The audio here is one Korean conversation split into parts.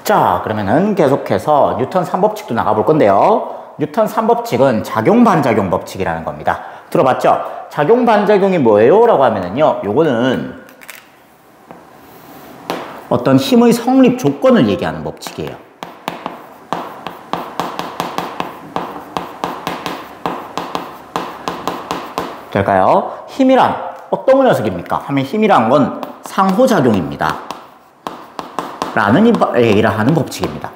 자, 그러면은 계속해서 뉴턴 3법칙도 나가볼 건데요. 뉴턴 3법칙은 작용-반작용 법칙이라는 겁니다. 들어봤죠? 작용-반작용이 뭐예요? 라고 하면은요, 요거는 어떤 힘의 성립 조건을 얘기하는 법칙이에요. 될까요? 힘이란 어떤 녀석입니까? 하면 힘이란 건 상호작용입니다. 라는 얘기를 하는 법칙입니다.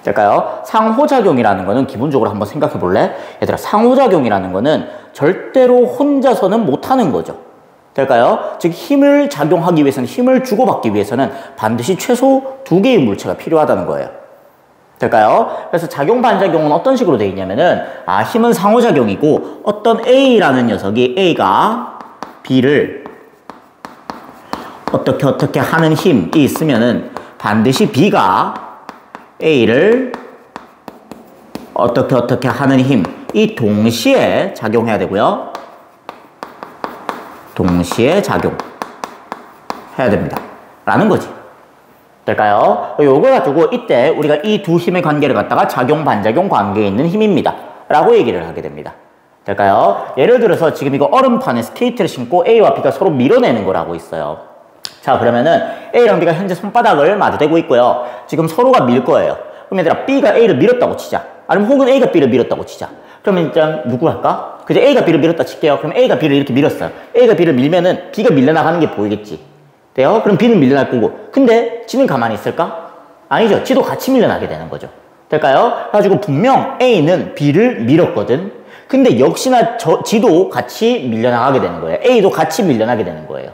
될까요? 상호작용이라는 거는 기본적으로 한번 생각해 볼래? 얘들아, 상호작용이라는 거는 절대로 혼자서는 못하는 거죠. 될까요? 즉 힘을 작용하기 위해서는, 힘을 주고받기 위해서는 반드시 최소 2개의 물체가 필요하다는 거예요. 될까요? 그래서 작용-반작용은 어떤 식으로 되어 있냐면은, 힘은 상호작용이고 어떤 A라는 녀석이 A가 B를 어떻게 하는 힘이 있으면은 반드시 B가 A를 어떻게 하는 힘이 동시에 작용해야 되고요. 동시에 작용해야 됩니다. 라는 거지. 될까요? 요거 가지고 이때 우리가 이 두 힘의 관계를 갖다가 작용-반작용 관계에 있는 힘입니다. 라고 얘기를 하게 됩니다. 될까요? 예를 들어서 지금 이거 얼음판에 스케이트를 신고 A와 B가 서로 밀어내는 거라고 있어요. 자, 그러면은 A랑 B가 현재 손바닥을 마주대고 있고요. 지금 서로가 밀 거예요. 그럼 얘들아, B가 A를 밀었다고 치자. 아니면 혹은 A가 B를 밀었다고 치자. 그러면 일단 누구 할까? 그죠? A가 B를 밀었다 칠게요. 그럼 A가 B를 이렇게 밀었어요. A가 B를 밀면은 B가 밀려나가는 게 보이겠지. 돼요? 그럼 B는 밀려날 거고. 근데 지는 가만히 있을까? 아니죠. 지도 같이 밀려나게 되는 거죠. 될까요? 그래가지고 분명 A는 B를 밀었거든. 근데 역시나 지도 같이 밀려나가게 되는 거예요. A도 같이 밀려나게 되는 거예요.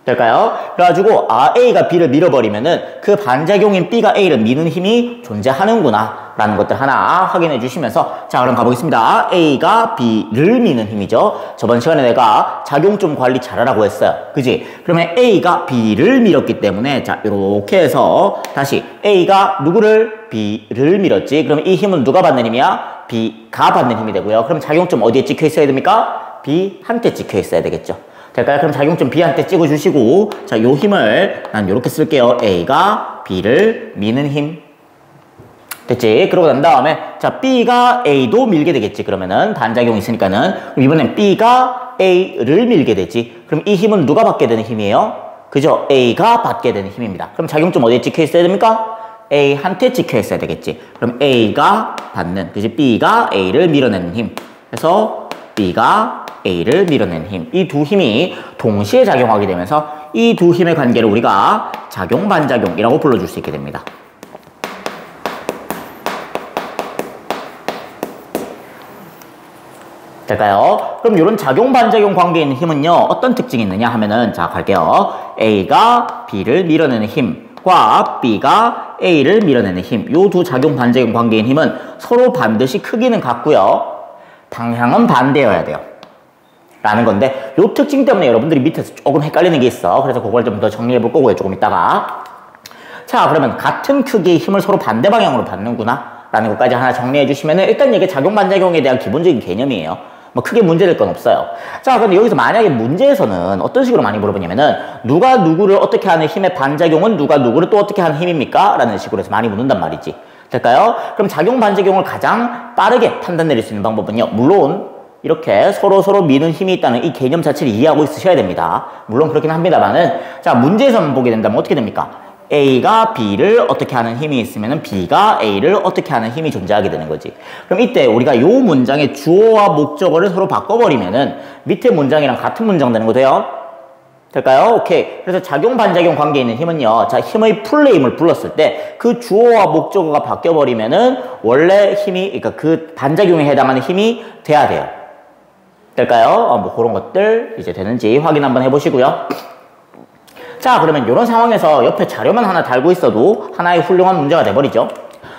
될까요? 그래가지고 A가 B를 밀어버리면은 그 반작용인 B가 A를 미는 힘이 존재하는구나 라는 것들 하나 확인해 주시면서, 자, 그럼 가보겠습니다. A가 B를 미는 힘이죠. 저번 시간에 내가 작용 좀 관리 잘하라고 했어요. 그지? 그러면 A가 B를 밀었기 때문에, 자, 이렇게 해서 다시 A가 누구를? B를 밀었지. 그럼 이 힘은 누가 받는 힘이야? B가 받는 힘이 되고요. 그럼 작용점 어디에 찍혀 있어야 됩니까? B한테 찍혀 있어야 되겠죠. 될까요? 그럼 작용점 B한테 찍어주시고, 자, 요 힘을 난 요렇게 쓸게요. A가 B를 미는 힘. 됐지? 그러고 난 다음에, 자, B가 A도 밀게 되겠지. 그러면은 반작용이 있으니까는. 그럼 이번엔 B가 A를 밀게 되지. 그럼 이 힘은 누가 받게 되는 힘이에요? 그죠? A가 받게 되는 힘입니다. 그럼 작용점 어디에 찍혀 있어야 됩니까? A한테 찍혀 있어야 되겠지. 그럼 A가 받는, 그지? B가 A를 밀어내는 힘. 그래서 B가 A를 밀어내는 힘. 이 두 힘이 동시에 작용하게 되면서 이 두 힘의 관계를 우리가 작용-반작용이라고 불러줄 수 있게 됩니다. 될까요? 그럼 이런 작용-반작용 관계에 있는 힘은요, 어떤 특징이 있느냐 하면은, 자, 갈게요. A가 B를 밀어내는 힘과 B가 A를 밀어내는 힘. 요 두 작용-반작용 관계의 힘은 서로 반드시 크기는 같고요. 방향은 반대여야 돼요. 라는 건데, 요 특징 때문에 여러분들이 밑에서 조금 헷갈리는 게 있어. 그래서 그걸 좀 더 정리해 볼 거고요, 조금 이따가. 자, 그러면 같은 크기의 힘을 서로 반대 방향으로 받는구나 라는 것까지 하나 정리해 주시면은, 일단 이게 작용-반작용에 대한 기본적인 개념이에요. 뭐 크게 문제될 건 없어요. 자, 근데 여기서 만약에 문제에서는 어떤 식으로 많이 물어보냐면은, 누가 누구를 어떻게 하는 힘의 반작용은 누가 누구를 또 어떻게 하는 힘입니까? 라는 식으로 해서 많이 묻는단 말이지. 될까요? 그럼 작용-반작용을 가장 빠르게 판단 내릴 수 있는 방법은요, 물론 이렇게 서로 미는 힘이 있다는 이 개념 자체를 이해하고 있으셔야 됩니다. 물론 그렇긴 합니다만은, 자, 문제에서만 보게 된다면 어떻게 됩니까? A가 B를 어떻게 하는 힘이 있으면 B가 A를 어떻게 하는 힘이 존재하게 되는 거지. 그럼 이때 우리가 요 문장의 주어와 목적어를 서로 바꿔버리면은 밑에 문장이랑 같은 문장 되는 거 돼요? 될까요? 오케이. 그래서 작용-반작용 관계에 있는 힘은요, 자, 힘의 풀네임을 불렀을 때 그 주어와 목적어가 바뀌어버리면은 원래 힘이, 그러니까 그 반작용에 해당하는 힘이 돼야 돼요. 될까요? 뭐 그런 것들 이제 되는지 확인 한번 해보시고요. 자, 그러면 이런 상황에서 옆에 자료만 하나 달고 있어도 하나의 훌륭한 문제가 돼버리죠.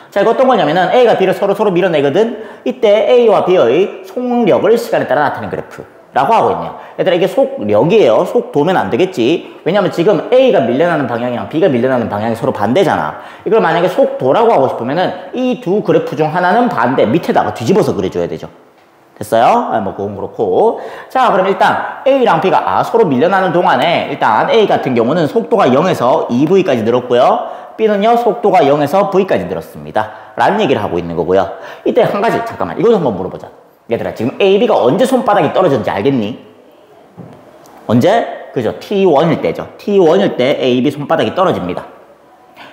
자, 이거 어떤 거냐면은 A가 B를 서로 밀어내거든. 이때 A와 B의 속력을 시간에 따라 나타낸 그래프라고 하고 있네요. 얘들아, 이게 속력이에요. 속도면 안 되겠지. 왜냐면 지금 A가 밀려나는 방향이랑 B가 밀려나는 방향이 서로 반대잖아. 이걸 만약에 속도라고 하고 싶으면은 이 두 그래프 중 하나는 반대, 밑에다가 뒤집어서 그려줘야 되죠. 됐어요? 뭐 그건 그렇고. 자, 그럼 일단 A랑 B가 서로 밀려나는 동안에 일단 A 같은 경우는 속도가 0에서 2V까지 늘었고요. B는요 속도가 0에서 V까지 늘었습니다. 라는 얘기를 하고 있는 거고요. 이때 한 가지 잠깐만 이것도 한번 물어보자. 얘들아 지금 A, B가 언제 손바닥이 떨어졌는지 알겠니? 언제? 그죠? T1일 때죠. T1일 때 A, B 손바닥이 떨어집니다.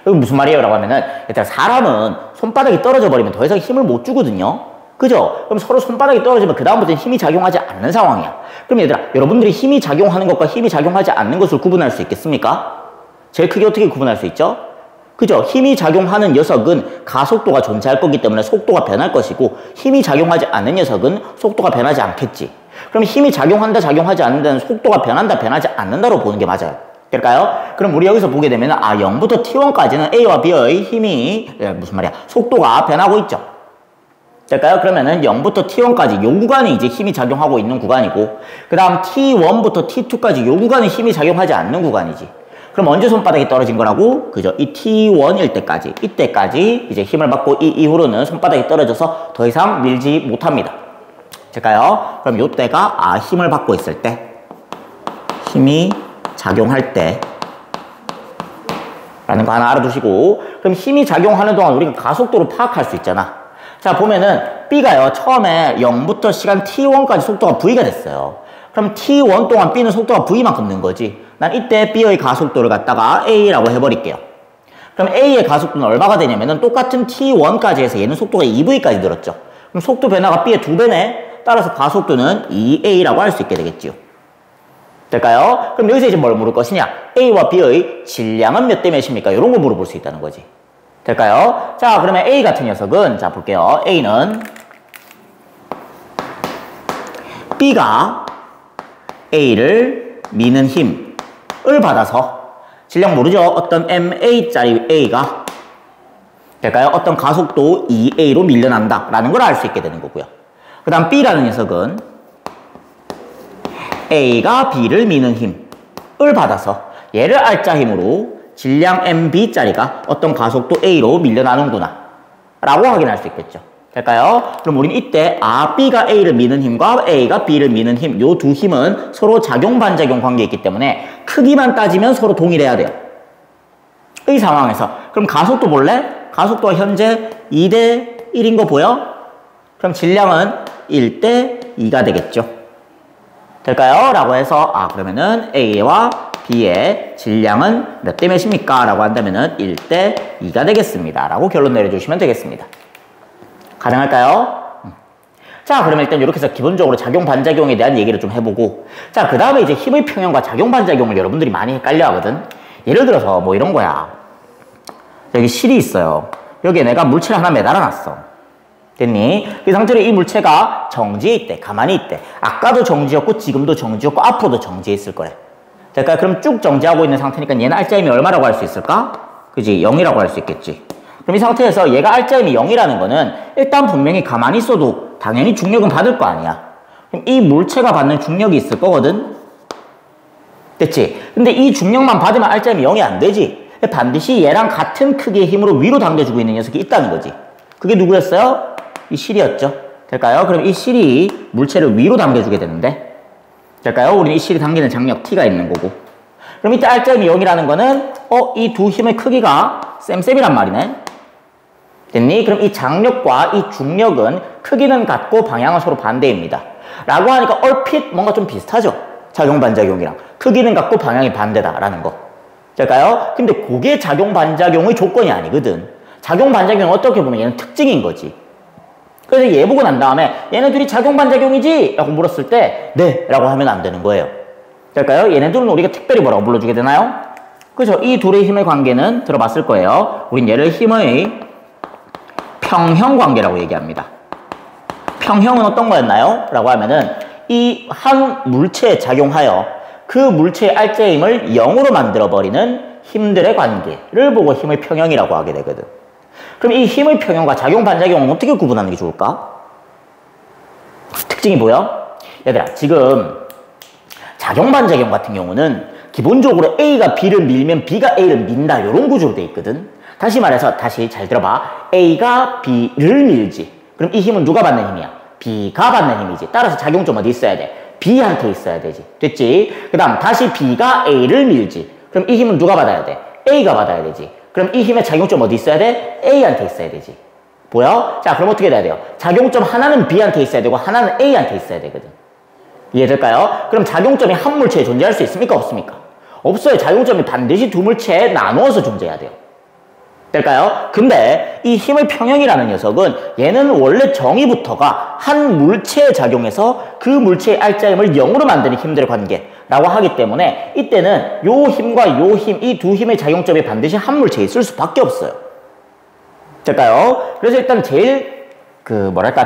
이거 무슨 말이에요? 라고 하면은 얘들아 사람은 손바닥이 떨어져 버리면 더 이상 힘을 못 주거든요. 그죠? 그럼 서로 손바닥이 떨어지면 그 다음부터는 힘이 작용하지 않는 상황이야. 그럼 얘들아 여러분들이 힘이 작용하는 것과 힘이 작용하지 않는 것을 구분할 수 있겠습니까? 제일 크게 어떻게 구분할 수 있죠? 그죠? 힘이 작용하는 녀석은 가속도가 존재할 거기 때문에 속도가 변할 것이고 힘이 작용하지 않는 녀석은 속도가 변하지 않겠지. 그럼 힘이 작용한다 작용하지 않는다는 속도가 변한다 변하지 않는다로 보는 게 맞아요. 될까요? 그럼 우리 여기서 보게 되면 0부터 T1까지는 A와 B의 힘이 무슨 말이야? 속도가 변하고 있죠. 될까요? 그러면은 0부터 T1까지 요 구간이 이제 힘이 작용하고 있는 구간이고 그 다음 T1부터 T2까지 요 구간은 힘이 작용하지 않는 구간이지. 그럼 언제 손바닥이 떨어진 거라고? 그죠? 이 T1일 때까지 이때까지 이제 힘을 받고 이 이후로는 손바닥이 떨어져서 더 이상 밀지 못합니다. 될까요? 그럼 요때가 힘을 받고 있을 때 힘이 작용할 때 라는 거 하나 알아두시고 그럼 힘이 작용하는 동안 우리가 가속도를 파악할 수 있잖아. 자 보면은 B가요 처음에 0부터 시간 T1까지 속도가 V가 됐어요. 그럼 T1 동안 B는 속도가 V만큼 는 거지. 난 이때 B의 가속도를 갖다가 A라고 해버릴게요. 그럼 A의 가속도는 얼마가 되냐면은 똑같은 T1까지 해서 얘는 속도가 2V까지 늘었죠. 그럼 속도 변화가 B의 2배네. 따라서 가속도는 2A라고 할 수 있게 되겠지요. 될까요? 그럼 여기서 이제 뭘 물을 것이냐? A와 B의 질량은 몇 대 몇입니까? 이런 거 물어볼 수 있다는 거지. 될까요? 자, 그러면 A 같은 녀석은, 자, 볼게요. A는 B가 A를 미는 힘을 받아서 질량 모르죠? 어떤 MA짜리 A가 될까요? 어떤 가속도 2A로 밀려난다 라는 걸 알 수 있게 되는 거고요. 그 다음 B라는 녀석은 A가 B를 미는 힘을 받아서 얘를 알짜 힘으로 질량 MB짜리가 어떤 가속도 A로 밀려나는구나 라고 확인할 수 있겠죠. 될까요? 그럼 우리는 이때 B가 A를 미는 힘과 A가 B를 미는 힘, 요 두 힘은 서로 작용-반작용 관계에 있기 때문에 크기만 따지면 서로 동일해야 돼요. 이 상황에서 그럼 가속도 볼래? 가속도가 현재 2대 1인 거 보여? 그럼 질량은 1대 2가 되겠죠. 될까요? 라고 해서 그러면은 A와 B의 질량은 몇 대 몇입니까? 라고 한다면은 1대 2가 되겠습니다. 라고 결론 내려주시면 되겠습니다. 가능할까요? 자, 그러면 일단 이렇게 해서 기본적으로 작용-반작용에 대한 얘기를 좀 해보고 자, 그 다음에 이제 힘의 평형과 작용-반작용을 여러분들이 많이 헷갈려 하거든. 예를 들어서 뭐 이런 거야. 여기 실이 있어요. 여기에 내가 물체를 하나 매달아 놨어. 됐니? 그 상태로 이 물체가 정지해 있대. 가만히 있대. 아까도 정지였고 지금도 정지였고 앞으로도 정지해 있을 거래. 될까요? 그럼 쭉 정지하고 있는 상태니까 얘는 알짜힘이 얼마라고 할 수 있을까? 그지? 0이라고 할 수 있겠지. 그럼 이 상태에서 얘가 알짜힘이 0이라는 거는 일단 분명히 가만히 있어도 당연히 중력은 받을 거 아니야. 그럼 이 물체가 받는 중력이 있을 거거든? 됐지? 근데 이 중력만 받으면 알짜힘이 0이 안 되지. 반드시 얘랑 같은 크기의 힘으로 위로 당겨주고 있는 녀석이 있다는 거지. 그게 누구였어요? 이 실이었죠. 될까요? 그럼 이 실이 물체를 위로 당겨주게 되는데 될까요? 우리는 이 실이 당기는 장력 T가 있는 거고 그럼 이때 알짜힘이 0이라는 거는 이 두 힘의 크기가 쌤쌤이란 말이네. 됐니? 그럼 이 장력과 이 중력은 크기는 같고 방향은 서로 반대입니다. 라고 하니까 얼핏 뭔가 좀 비슷하죠? 작용-반작용이랑 크기는 같고 방향이 반대다라는 거. 될까요? 근데 그게 작용-반작용의 조건이 아니거든. 작용-반작용은 어떻게 보면 얘는 특징인 거지. 그래서 얘 보고 난 다음에 얘네 둘이 작용-반작용이지? 라고 물었을 때 네! 라고 하면 안 되는 거예요. 될까요? 얘네들은 우리가 특별히 뭐라고 불러주게 되나요? 그죠? 이 둘의 힘의 관계는 들어봤을 거예요. 우린 얘를 힘의 평형 관계라고 얘기합니다. 평형은 어떤 거였나요? 라고 하면은 이 한 물체에 작용하여 그 물체의 알짜힘을 0으로 만들어버리는 힘들의 관계를 보고 힘의 평형이라고 하게 되거든. 그럼 이 힘의 평형과 작용-반작용은 어떻게 구분하는 게 좋을까? 특징이 보여? 얘들아, 지금 작용-반작용 같은 경우는 기본적으로 A가 B를 밀면 B가 A를 민다 이런 구조로 돼 있거든. 다시 말해서 다시 잘 들어봐. A가 B를 밀지. 그럼 이 힘은 누가 받는 힘이야? B가 받는 힘이지. 따라서 작용점 어디 있어야 돼? B한테 있어야 되지. 됐지? 그 다음 다시 B가 A를 밀지. 그럼 이 힘은 누가 받아야 돼? A가 받아야 되지. 그럼 이 힘의 작용점 어디 있어야 돼? A한테 있어야 되지. 보여? 자, 그럼 어떻게 돼야 돼요? 작용점 하나는 B한테 있어야 되고 하나는 A한테 있어야 되거든. 이해될까요? 그럼 작용점이 한 물체에 존재할 수 있습니까? 없습니까? 없어요. 작용점이 반드시 두 물체에 나누어서 존재해야 돼요. 될까요? 근데 이 힘의 평형이라는 녀석은 얘는 원래 정의부터가 한 물체에 작용해서 그 물체의 알짜힘을 0으로 만드는 힘들의 관계라고 하기 때문에 이때는 요 힘과 요 힘, 이 두 힘의 작용점이 반드시 한 물체에 있을 수밖에 없어요. 될까요? 그래서 일단 제일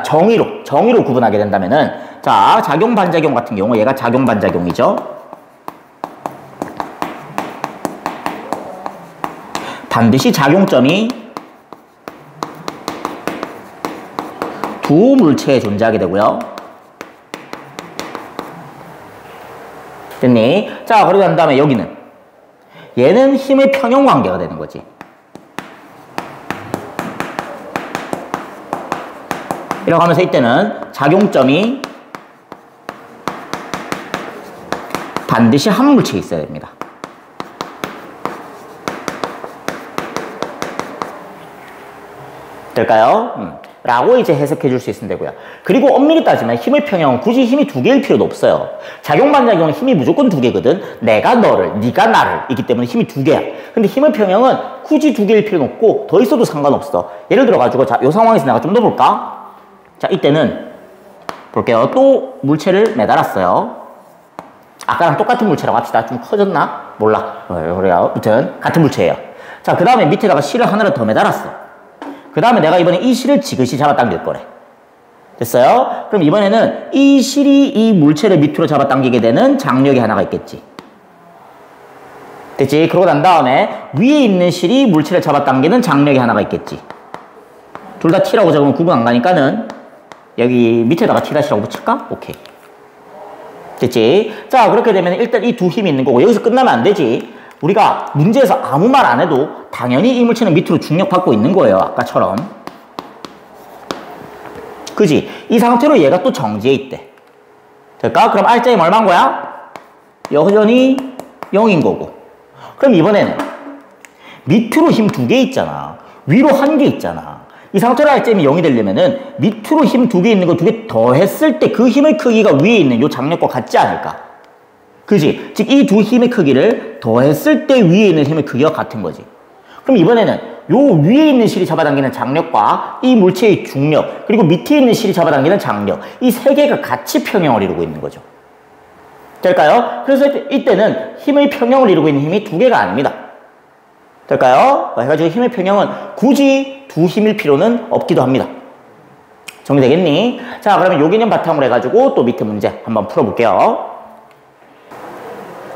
정의로 구분하게 된다면은 자, 작용 반작용 같은 경우 얘가 작용 반작용이죠. 반드시 작용점이 두 물체에 존재하게 되고요. 됐니? 자, 그러고 난 다음에 여기는 얘는 힘의 평형 관계가 되는 거지. 이렇게 하면서 이때는 작용점이 반드시 한 물체에 있어야 됩니다. 될까요? 라고 이제 해석해 줄 수 있으면 되고요. 그리고 엄밀히 따지면 힘의 평형은 굳이 힘이 두 개일 필요도 없어요. 작용 반작용은 힘이 무조건 두 개거든. 내가 너를, 네가 나를 이기 때문에 힘이 두 개야. 근데 힘의 평형은 굳이 두 개일 필요는 없고 더 있어도 상관없어. 예를 들어 가지고 자, 요 상황에서 내가 좀 더 볼까? 자, 이때는 볼게요. 또 물체를 매달았어요. 아까랑 똑같은 물체라고 합시다. 좀 커졌나? 몰라. 그래요. 아무튼 같은 물체예요. 자, 그 다음에 밑에다가 실을 하나를 더 매달았어. 그 다음에 내가 이번에 이 실을 지그시 잡아당길 거래. 됐어요? 그럼 이번에는 이 실이 이 물체를 밑으로 잡아당기게 되는 장력이 하나가 있겠지. 됐지? 그러고 난 다음에 위에 있는 실이 물체를 잡아당기는 장력이 하나가 있겠지. 둘 다 T라고 적으면 구분 안 가니까는 여기 밑에다가 T-라고 붙일까? 오케이. 됐지? 자, 그렇게 되면 일단 이 두 힘이 있는 거고 여기서 끝나면 안 되지. 우리가 문제에서 아무 말 안 해도 당연히 이 물체는 밑으로 중력받고 있는 거예요. 아까처럼. 그지? 이 상태로 얘가 또 정지해 있대. 될까? 그럼 알짜힘 얼마인 거야? 여전히 0인 거고. 그럼 이번에는 밑으로 힘 두 개 있잖아. 위로 한 개 있잖아. 이 상태로 알짜힘이 0이 되려면은 밑으로 힘 두 개 있는 거 두 개 더했을 때 그 힘의 크기가 위에 있는 요 장력과 같지 않을까? 그지? 즉, 이 두 힘의 크기를 더했을 때 위에 있는 힘의 크기와 같은 거지. 그럼 이번에는 요 위에 있는 실이 잡아당기는 장력과 이 물체의 중력, 그리고 밑에 있는 실이 잡아당기는 장력, 이 세 개가 같이 평형을 이루고 있는 거죠. 될까요? 그래서 이때는 힘의 평형을 이루고 있는 힘이 두 개가 아닙니다. 될까요? 해가지고 힘의 평형은 굳이 두 힘일 필요는 없기도 합니다. 정리되겠니? 자, 그러면 요 개념 바탕으로 해가지고 또 밑에 문제 한번 풀어볼게요.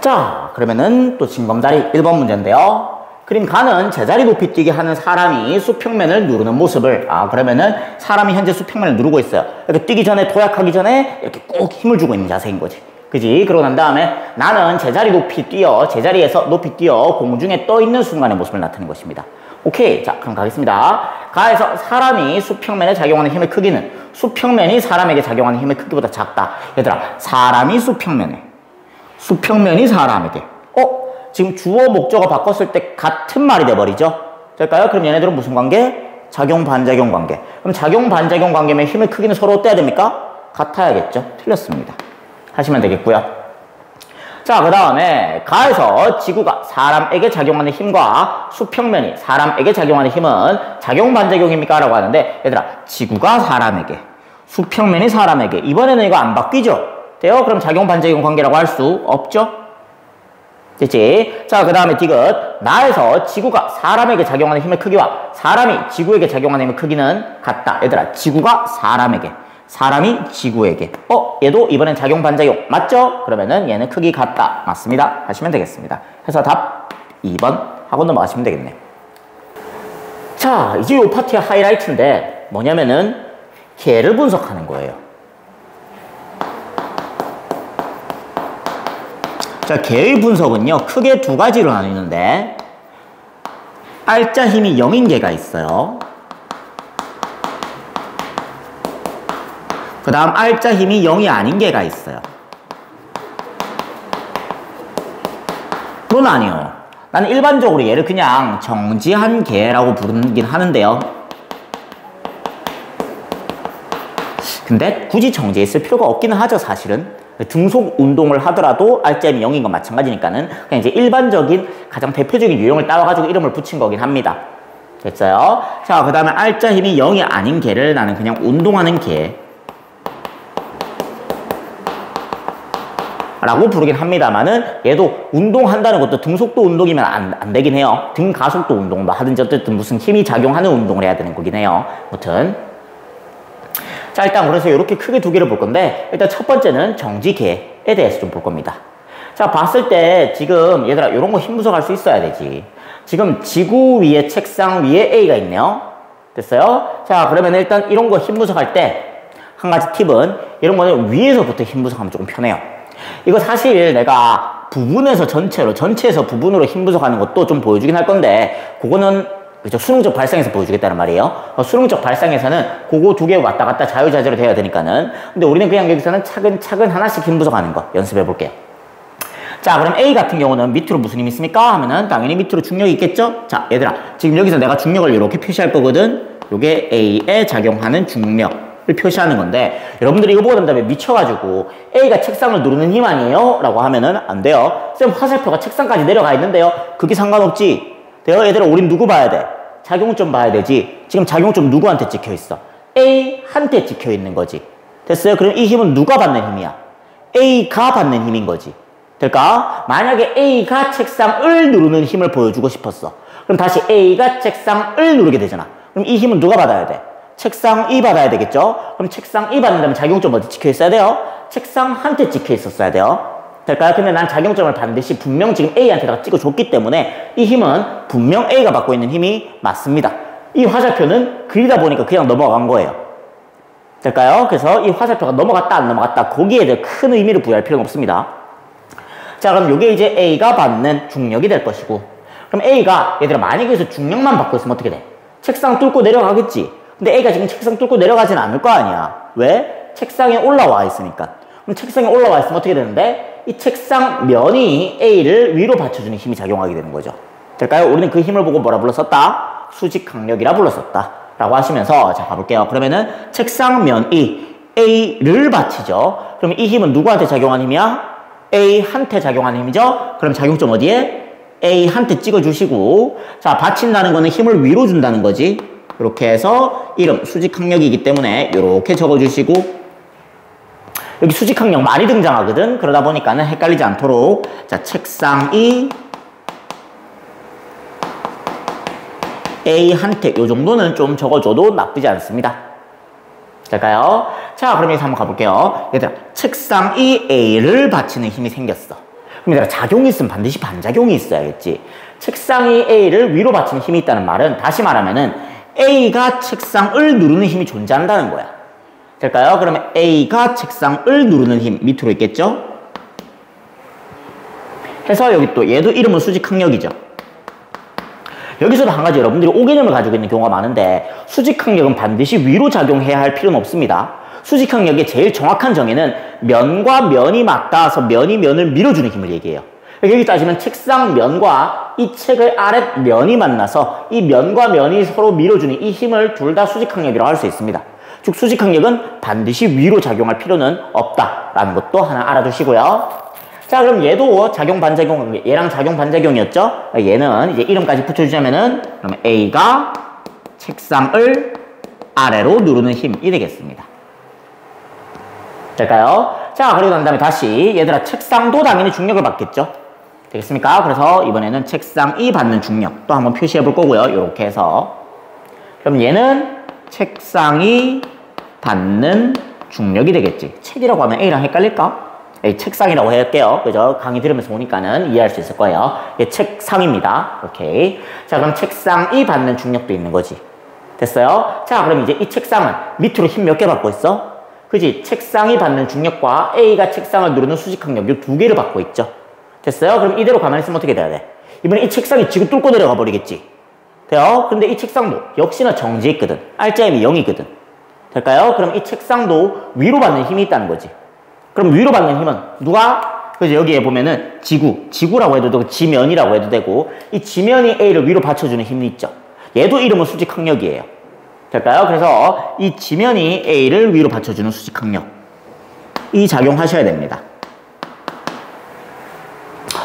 자, 그러면은 또 징검다리 1번 문제인데요. 그림 가는 제자리 높이 뛰기 하는 사람이 수평면을 누르는 모습을, 그러면은 사람이 현재 수평면을 누르고 있어요. 이렇게 뛰기 전에, 도약하기 전에 이렇게 꼭 힘을 주고 있는 자세인 거지. 그지? 그러고 난 다음에 나는 제자리 높이 뛰어, 제자리에서 높이 뛰어 공중에 떠 있는 순간의 모습을 나타내는 것입니다. 오케이. 자, 그럼 가겠습니다. 가에서 사람이 수평면에 작용하는 힘의 크기는 수평면이 사람에게 작용하는 힘의 크기보다 작다. 얘들아, 사람이 수평면이 사람에게. 지금 주어 목적어 바꿨을 때 같은 말이 돼버리죠? 될까요? 그럼 얘네들은 무슨 관계? 작용 반작용 관계. 그럼 작용 반작용 관계면 힘의 크기는 서로 어때야 됩니까? 같아야겠죠? 틀렸습니다. 하시면 되겠고요. 자, 그 다음에 가에서 지구가 사람에게 작용하는 힘과 수평면이 사람에게 작용하는 힘은 작용 반작용입니까? 라고 하는데 얘들아, 지구가 사람에게, 수평면이 사람에게. 이번에는 이거 안 바뀌죠? 돼요? 그럼 작용 반작용 관계라고 할 수 없죠? 됐지? 자, 그 다음에 디귿. 나에서 지구가 사람에게 작용하는 힘의 크기와 사람이 지구에게 작용하는 힘의 크기는 같다. 얘들아, 지구가 사람에게, 사람이 지구에게. 얘도 이번엔 작용 반작용 맞죠? 그러면은 얘는 크기 같다. 맞습니다. 하시면 되겠습니다. 해서 답 2번 하고 넘어가시면 되겠네. 자, 이제 이 파트의 하이라이트인데 뭐냐면은 개를 분석하는 거예요. 자, 개의 분석은요, 크게 두 가지로 나뉘는데, 알짜 힘이 0인 개가 있어요. 그 다음 R자 힘이 0이 아닌 개가 있어요. 그건 아니요. 나는 일반적으로 얘를 그냥 정지한 개라고 부르긴 하는데요. 근데 굳이 정지했을 필요가 없기는 하죠, 사실은. 등속 운동을 하더라도 R자 힘이 0인 건 마찬가지니까는 그냥 이제 일반적인 가장 대표적인 유형을 따와가지고 이름을 붙인 거긴 합니다. 됐어요? 자, 그 다음에 R자 힘이 0이 아닌 개를 나는 그냥 운동하는 개 라고 부르긴 합니다만은 얘도 운동한다는 것도 등속도 운동이면 안 되긴 해요. 등가속도 운동도 하든지 어쨌든 무슨 힘이 작용하는 운동을 해야 되는 거긴 해요. 아무튼 자, 일단 그래서 이렇게 크게 두 개를 볼 건데 일단 첫 번째는 정지개에 대해서 좀 볼 겁니다. 자, 봤을 때 지금 얘들아 이런 거 힘 분석할 수 있어야 되지. 지금 지구 위에 책상 위에 A가 있네요. 됐어요? 자, 그러면 일단 이런 거 힘 분석할 때 한 가지 팁은 이런 거는 위에서부터 힘 분석하면 조금 편해요. 이거 사실 내가 부분에서 전체에서 부분으로 힘 분석하는 것도 좀 보여주긴 할 건데 그거는 그죠? 수능적 발상에서 보여주겠다는 말이에요. 수능적 발상에서는 그거 두 개 왔다 갔다 자유자재로 돼야 되니까는. 근데 우리는 그냥 여기서는 차근차근 하나씩 힘 분석하는 거 연습해 볼게요. 자, 그럼 A 같은 경우는 밑으로 무슨 힘이 있습니까? 하면은 당연히 밑으로 중력이 있겠죠? 자, 얘들아, 지금 여기서 내가 중력을 이렇게 표시할 거거든. 요게 A에 작용하는 중력을 표시하는 건데 여러분들이 이거 보고 난 다음에 미쳐가지고 A가 책상을 누르는 힘 아니에요? 라고 하면은 안 돼요. 쌤, 화살표가 책상까지 내려가 있는데요. 그게 상관없지. 돼요? 얘들아, 우린 누구 봐야 돼? 작용점 봐야 되지. 지금 작용점 누구한테 찍혀 있어? A한테 찍혀 있는 거지. 됐어요? 그럼 이 힘은 누가 받는 힘이야? A가 받는 힘인 거지. 될까? 만약에 A가 책상을 누르는 힘을 보여주고 싶었어. 그럼 다시 A가 책상을 누르게 되잖아. 그럼 이 힘은 누가 받아야 돼? 책상이 받아야 되겠죠? 그럼 책상이 받는다면 작용점 어디 찍혀 있어야 돼요? 책상한테 찍혀 있었어야 돼요. 될까요? 근데 난 작용점을 반드시 분명 지금 A한테다가 찍어줬기 때문에 이 힘은 분명 A가 받고 있는 힘이 맞습니다. 이 화살표는 그리다 보니까 그냥 넘어간 거예요. 될까요? 그래서 이 화살표가 넘어갔다 안 넘어갔다 거기에 큰 의미를 부여할 필요는 없습니다. 자, 그럼 이게 이제 A가 받는 중력이 될 것이고, 그럼 A가 얘들아 만약에 여기서 중력만 받고 있으면 어떻게 돼? 책상 뚫고 내려가겠지. 근데 A가 지금 책상 뚫고 내려가진 않을 거 아니야. 왜? 책상에 올라와 있으니까. 그럼 책상에 올라와 있으면 어떻게 되는데? 이 책상 면이 A를 위로 받쳐주는 힘이 작용하게 되는 거죠. 될까요? 우리는 그 힘을 보고 뭐라 불렀었다? 수직강력이라 불렀었다. 라고 하시면서 자, 가볼게요. 그러면은 책상 면이 A를 받치죠. 그럼 이 힘은 누구한테 작용하는 힘이야? A한테 작용하는 힘이죠. 그럼 작용점 어디에? A한테 찍어주시고, 자, 받친다는 거는 힘을 위로 준다는 거지. 이렇게 해서 이름 수직항력이기 때문에 이렇게 적어주시고, 여기 수직항력 많이 등장하거든. 그러다 보니까는 헷갈리지 않도록, 자, 책상이 A한테 요 정도는 좀 적어줘도 나쁘지 않습니다. 될까요? 자, 그럼 여기서 한번 가볼게요. 얘들아, 책상이 A를 받치는 힘이 생겼어. 그럼 얘들아, 작용이 있으면 반드시 반작용이 있어야겠지. 책상이 A를 위로 받치는 힘이 있다는 말은 다시 말하면은 A가 책상을 누르는 힘이 존재한다는 거야. 될까요? 그러면 A가 책상을 누르는 힘 밑으로 있겠죠? 해서 여기 또 얘도 이름은 수직항력이죠. 여기서도 한 가지 여러분들이 오개념을 가지고 있는 경우가 많은데 수직항력은 반드시 위로 작용해야 할 필요는 없습니다. 수직항력의 제일 정확한 정의는 면과 면이 맞닿아서 면이 면을 밀어주는 힘을 얘기해요. 여기 따지면 책상 면과 이 책의 아랫 면이 만나서 이 면과 면이 서로 밀어주는 이 힘을 둘 다 수직항력이라고 할 수 있습니다. 즉 수직항력은 반드시 위로 작용할 필요는 없다라는 것도 하나 알아두시고요. 자, 그럼 얘도 작용 반작용, 얘랑 작용 반작용이었죠? 얘는 이제 이름까지 붙여주자면은 그러면 A가 책상을 아래로 누르는 힘이 되겠습니다. 될까요? 자, 그리고 난 다음에 다시 얘들아 책상도 당연히 중력을 받겠죠? 되겠습니까? 그래서 이번에는 책상이 받는 중력 또 한번 표시해 볼 거고요. 이렇게 해서 그럼 얘는 책상이 받는 중력이 되겠지. 책이라고 하면 A랑 헷갈릴까? 책상이라고 할게요. 그죠? 강의 들으면서 보니까는 이해할 수 있을 거예요. 얘 책상입니다. 오케이. 자, 그럼 책상이 받는 중력도 있는 거지. 됐어요? 자, 그럼 이제 이 책상은 밑으로 힘 몇 개 받고 있어? 그지? 책상이 받는 중력과 A가 책상을 누르는 수직항력 이 두 개를 받고 있죠. 됐어요? 그럼 이대로 가만히 있으면 어떻게 돼야 돼? 이번에 이 책상이 지금 뚫고 내려가 버리겠지. 돼요? 근데 이 책상도 역시나 정지했거든. R자임이 0이거든. 될까요? 그럼 이 책상도 위로 받는 힘이 있다는 거지. 그럼 위로 받는 힘은 누가? 그래서 여기에 보면은 지구라고 해도 되고 지면이라고 해도 되고 이 지면이 A를 위로 받쳐주는 힘이 있죠. 얘도 이름은 수직항력이에요. 될까요? 그래서 이 지면이 A를 위로 받쳐주는 수직항력 이 작용하셔야 됩니다.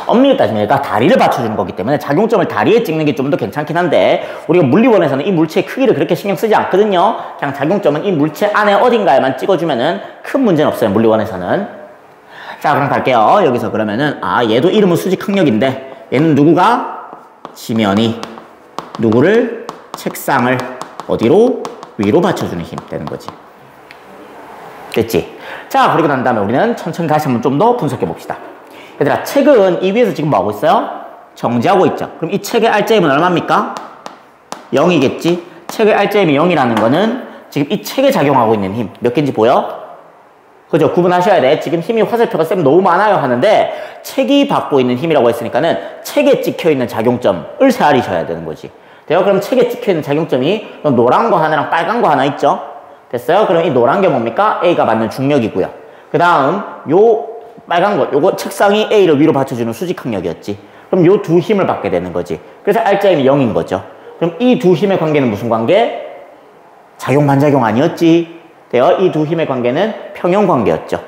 엄밀히 따지면 얘가 다리를 받쳐주는 거기 때문에 작용점을 다리에 찍는 게 좀 더 괜찮긴 한데 우리가 물리원에서는 이 물체의 크기를 그렇게 신경 쓰지 않거든요. 그냥 작용점은 이 물체 안에 어딘가에만 찍어주면은 큰 문제는 없어요. 물리원에서는. 자, 그럼 갈게요. 여기서 그러면은 얘도 이름은 수직항력인데 얘는 누구가? 지면이 누구를? 책상을 어디로? 위로 받쳐주는 힘 되는 거지. 됐지? 자, 그리고 난 다음에 우리는 천천히 다시 한번 좀 더 분석해 봅시다. 얘들아, 책은 이 위에서 지금 뭐하고 있어요? 정지하고 있죠. 그럼 이 책의 R자임은 얼마입니까? 0이겠지? 책의 R자임이 0이라는 거는 지금 이 책에 작용하고 있는 힘 몇 개인지 보여? 그죠? 구분하셔야 돼. 지금 힘이 화살표가 쌤 너무 많아요 하는데 책이 받고 있는 힘이라고 했으니까는 책에 찍혀있는 작용점을 헤아리셔야 되는 거지. 돼요? 그럼 책에 찍혀있는 작용점이 노란 거 하나랑 빨간 거 하나 있죠? 됐어요? 그럼 이 노란 게 뭡니까? A가 받는 중력이고요. 그 다음 요 빨간 거, 요거 책상이 A를 위로 받쳐주는 수직항력이었지. 그럼 요 두 힘을 받게 되는 거지. 그래서 R자임이 0인 거죠. 그럼 이 두 힘의 관계는 무슨 관계? 작용, 반작용 아니었지? 돼요? 이 두 힘의 관계는 평형 관계였죠.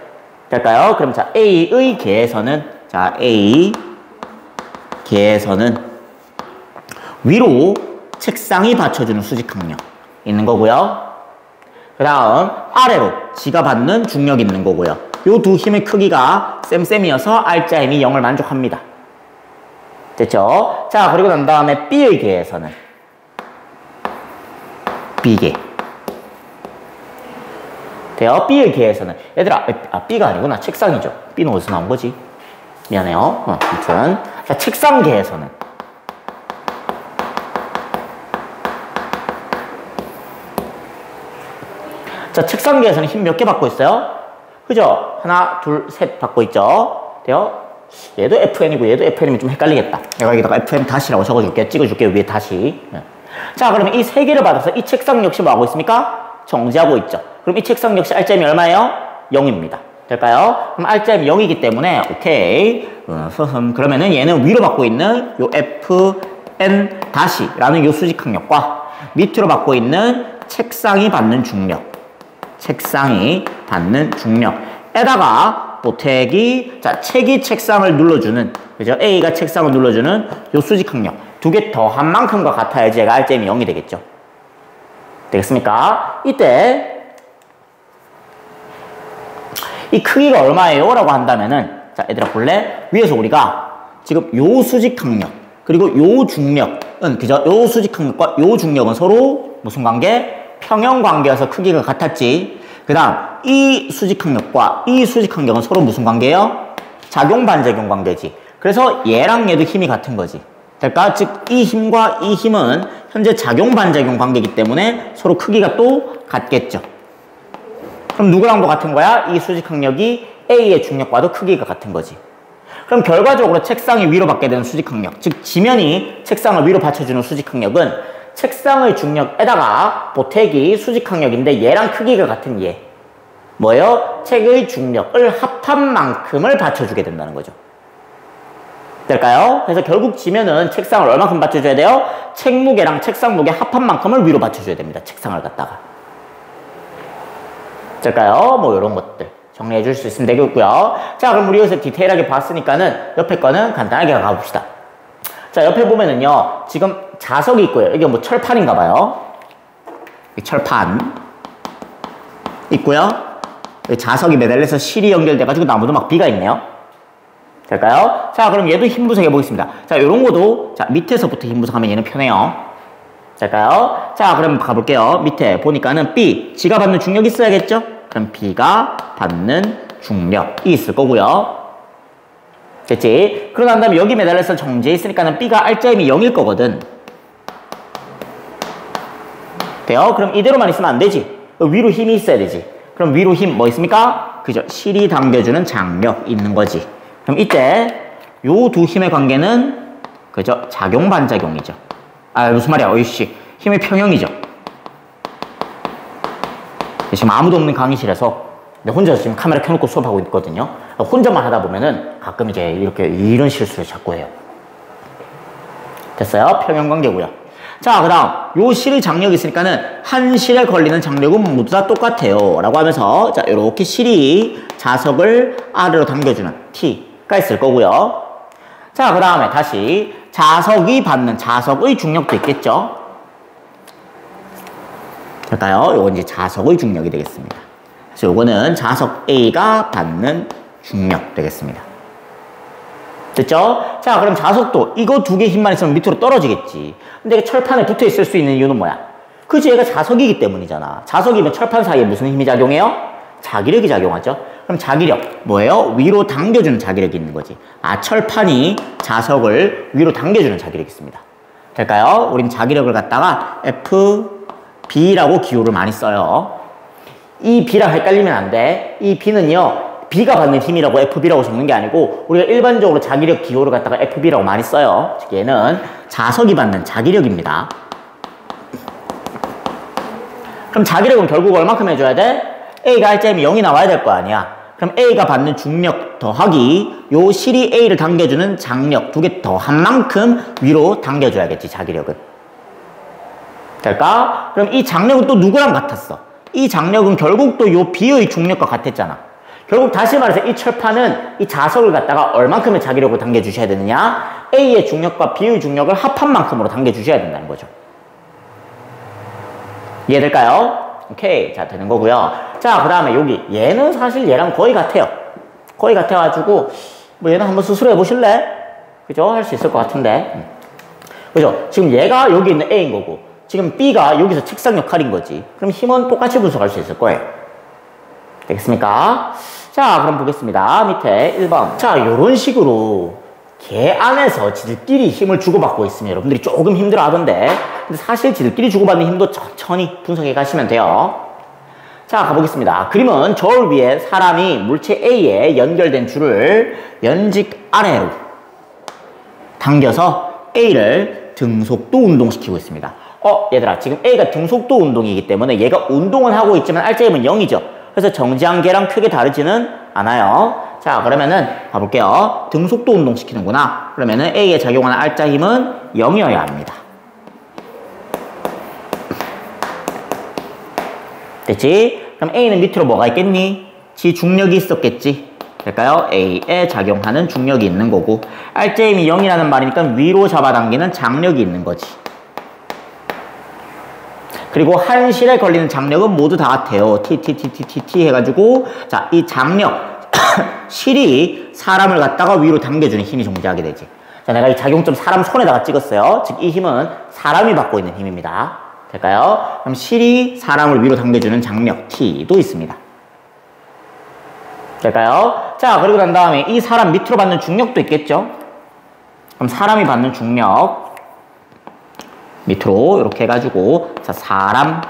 될까요? 그럼 자, A의 계에서는, 자, A 계에서는 위로 책상이 받쳐주는 수직항력 있는 거고요. 그 다음 아래로 지가 받는 중력이 있는 거고요. 요 두 힘의 크기가 쌤쌤이어서 R자임이 0을 만족합니다. 됐죠? 자, 그리고 난 다음에 B의 계에서는 B계 돼요? B의 계에서는 얘들아, B가 아니구나. 책상이죠. B는 어디서 나온 거지? 미안해요. 아무튼 자, 책상 계에서는 자, 책상 계에서는 힘 몇 개 받고 있어요? 그죠? 하나, 둘, 셋 받고 있죠? 돼요? 얘도 FN이고 얘도 FN이면 좀 헷갈리겠다. 내가 여기다가 FN 다시라고 적어줄게. 찍어줄게. 위에 다시. 자, 그러면 이 세 개를 받아서 이 책상 역시 뭐 하고 있습니까? 정지하고 있죠. 그럼 이 책상 역시 R자임이 얼마예요? 0입니다. 될까요? 그럼 R자임이 0이기 때문에 오케이. 그러면은 얘는 위로 받고 있는 요 FN 다시라는 요 수직항력과 밑으로 받고 있는 책상이 받는 중력. 책상이 받는 중력에다가 보택이 자 책이 책상을 눌러주는 그죠? A가 책상을 눌러주는 요 수직항력 두 개 더한 만큼과 같아야지 얘가 R자임이 0이 되겠죠. 되겠습니까? 이때 이 크기가 얼마예요? 라고 한다면은 자 얘들아 볼래? 위에서 우리가 지금 요 수직항력 그리고 요 중력은 그죠? 요 수직항력과 요 중력은 서로 무슨 관계? 평형 관계여서 크기가 같았지. 그 다음 이 수직항력과 이 수직항력은 서로 무슨 관계예요? 작용 반작용 관계지. 그래서 얘랑 얘도 힘이 같은 거지. 될까? 즉 이 힘과 이 힘은 현재 작용 반작용 관계이기 때문에 서로 크기가 또 같겠죠. 그럼 누구랑도 같은 거야? 이 수직항력이 A의 중력과도 크기가 같은 거지. 그럼 결과적으로 책상이 위로 받게 되는 수직항력, 즉 지면이 책상을 위로 받쳐주는 수직항력은 책상의 중력에다가 보택이 수직항력인데 얘랑 크기가 같은 얘 뭐예요? 책의 중력을 합한 만큼을 받쳐주게 된다는 거죠. 될까요? 그래서 결국 지면은 책상을 얼마큼 받쳐줘야 돼요? 책 무게랑 책상 무게 합한 만큼을 위로 받쳐줘야 됩니다. 책상을 갖다가. 될까요? 뭐 이런 것들 정리해 줄 수 있으면 되겠고요. 자, 그럼 우리 여기서 디테일하게 봤으니까는 옆에 거는 간단하게 가봅시다. 자, 옆에 보면은요, 지금 자석이 있고요. 이게 뭐 철판인가 봐요. 철판 있고요. 자석이 매달려서 실이 연결돼가지고 나무도 막 비가 있네요. 될까요? 자, 그럼 얘도 힘 분석해 보겠습니다. 자, 요런 거도 자 밑에서부터 힘 분석하면 얘는 편해요. 될까요? 자, 그럼 가볼게요. 밑에 보니까는 B, G가 받는 중력이 있어야겠죠? 그럼 B가 받는 중력이 있을 거고요. 됐지? 그러고 난 다음에 여기 매달려서 정지해 있으니까는 B가 R자임이 0일 거거든. 돼요? 그럼 이대로만 있으면 안 되지. 위로 힘이 있어야 되지. 그럼 위로 힘 뭐 있습니까? 그죠? 실이 당겨주는 장력 있는 거지. 그럼 이때 요 두 힘의 관계는 그죠? 작용 반작용이죠. 아, 무슨 말이야? 어이씨. 힘의 평형이죠. 지금 아무도 없는 강의실에서 혼자 지금 카메라 켜놓고 수업하고 있거든요. 혼자만 하다 보면은 가끔 이제 이런 실수를 자꾸 해요. 됐어요? 평형관계고요. 자, 그 다음 요 실의 장력이 있으니까는 한 실에 걸리는 장력은 모두 다 똑같아요 라고 하면서 자, 요렇게 실이 자석을 아래로 당겨주는 T가 있을 거고요. 자, 그 다음에 다시 자석이 받는 자석의 중력도 있겠죠. 될까요? 요건 이제 자석의 중력이 되겠습니다. 그래서 요거는 자석 A가 받는 중력 되겠습니다. 됐죠? 자, 그럼 자석도 이거 두 개 힘만 있으면 밑으로 떨어지겠지. 근데 이게 철판에 붙어 있을 수 있는 이유는 뭐야? 그치, 얘가 자석이기 때문이잖아. 자석이면 철판 사이에 무슨 힘이 작용해요? 자기력이 작용하죠. 그럼 자기력 뭐예요? 위로 당겨주는 자기력이 있는 거지. 아, 철판이 자석을 위로 당겨주는 자기력이 있습니다. 될까요? 우린 자기력을 갖다가 FB라고 기호를 많이 써요. 이 B랑 헷갈리면 안 돼. 이 B는요, B가 받는 힘이라고 FB라고 적는 게 아니고 우리가 일반적으로 자기력 기호를 갖다가 FB라고 많이 써요. 즉 얘는 자석이 받는 자기력입니다. 그럼 자기력은 결국 얼마큼 해줘야 돼? A가 할 때면 0이 나와야 될 거 아니야. 그럼 A가 받는 중력 더하기 요 실이 A를 당겨주는 장력 두 개 더한 만큼 위로 당겨줘야겠지, 자기력은. 될까? 그럼 이 장력은 또 누구랑 같았어? 이 장력은 결국 또 요 B의 중력과 같았잖아. 결국 다시 말해서 이 철판은 이 자석을 갖다가 얼만큼의 자기력을 당겨주셔야 되느냐? A의 중력과 B의 중력을 합한 만큼으로 당겨주셔야 된다는 거죠. 이해될까요? 오케이. 자, 되는 거고요. 자, 그 다음에 여기 얘는 사실 얘랑 거의 같아요. 거의 같아가지고 뭐 얘는 한번 스스로 해보실래? 그죠? 할 수 있을 것 같은데. 그죠? 지금 얘가 여기 있는 A인 거고 지금 B가 여기서 책상 역할인 거지. 그럼 힘은 똑같이 분석할 수 있을 거예요. 되겠습니까? 자, 그럼 보겠습니다. 밑에 1번. 자, 요런 식으로 걔 안에서 지들끼리 힘을 주고받고 있으면 여러분들이 조금 힘들어 하던데 근데 사실 지들끼리 주고받는 힘도 천천히 분석해 가시면 돼요. 자, 가보겠습니다. 그림은 저울 위에 사람이 물체 A에 연결된 줄을 연직 아래로 당겨서 A를 등속도 운동시키고 있습니다. 얘들아, 지금 A가 등속도 운동이기 때문에 얘가 운동은 하고 있지만 알짜임은 0이죠. 그래서 정지한 개랑 크게 다르지는 않아요. 자, 그러면은 가볼게요. 등속도 운동시키는구나. 그러면은 A에 작용하는 알짜 힘은 0이어야 합니다. 됐지? 그럼 A는 밑으로 뭐가 있겠니? 지 중력이 있었겠지? 될까요? A에 작용하는 중력이 있는 거고 알짜 힘이 0이라는 말이니까 위로 잡아당기는 장력이 있는 거지. 그리고 한 실에 걸리는 장력은 모두 다 같아요. T 해가지고 자, 이 장력 실이 사람을 갖다가 위로 당겨주는 힘이 존재하게 되지. 자, 내가 이 작용점 사람 손에다가 찍었어요. 즉 이 힘은 사람이 받고 있는 힘입니다. 될까요? 그럼 실이 사람을 위로 당겨주는 장력 T도 있습니다. 될까요? 자, 그리고 난 다음에 이 사람 밑으로 받는 중력도 있겠죠? 그럼 사람이 받는 중력 밑으로 이렇게 해가지고 자, 사람이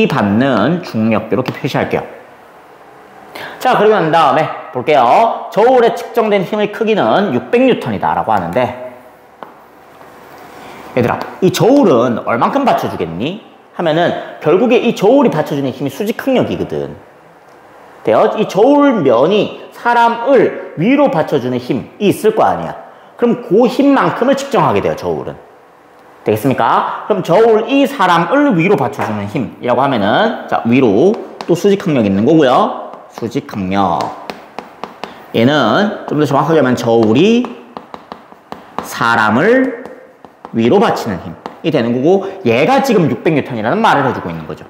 받는 중력 이렇게 표시할게요. 자, 그리고 난 다음에 볼게요. 저울에 측정된 힘의 크기는 600N이다 라고 하는데 얘들아, 이 저울은 얼만큼 받쳐주겠니? 하면은 결국에 이 저울이 받쳐주는 힘이 수직항력이거든. 돼요? 이 저울면이 사람을 위로 받쳐주는 힘이 있을 거 아니야. 그럼 그 힘만큼을 측정하게 돼요, 저울은. 되겠습니까? 그럼 저울 이 사람을 위로 받쳐주는 힘이라고 하면은 자, 위로 또 수직항력 있는 거고요. 수직항력. 얘는 좀 더 정확하게 하면 저울이 사람을 위로 받치는 힘이 되는 거고 얘가 지금 600N이라는 말을 해주고 있는 거죠.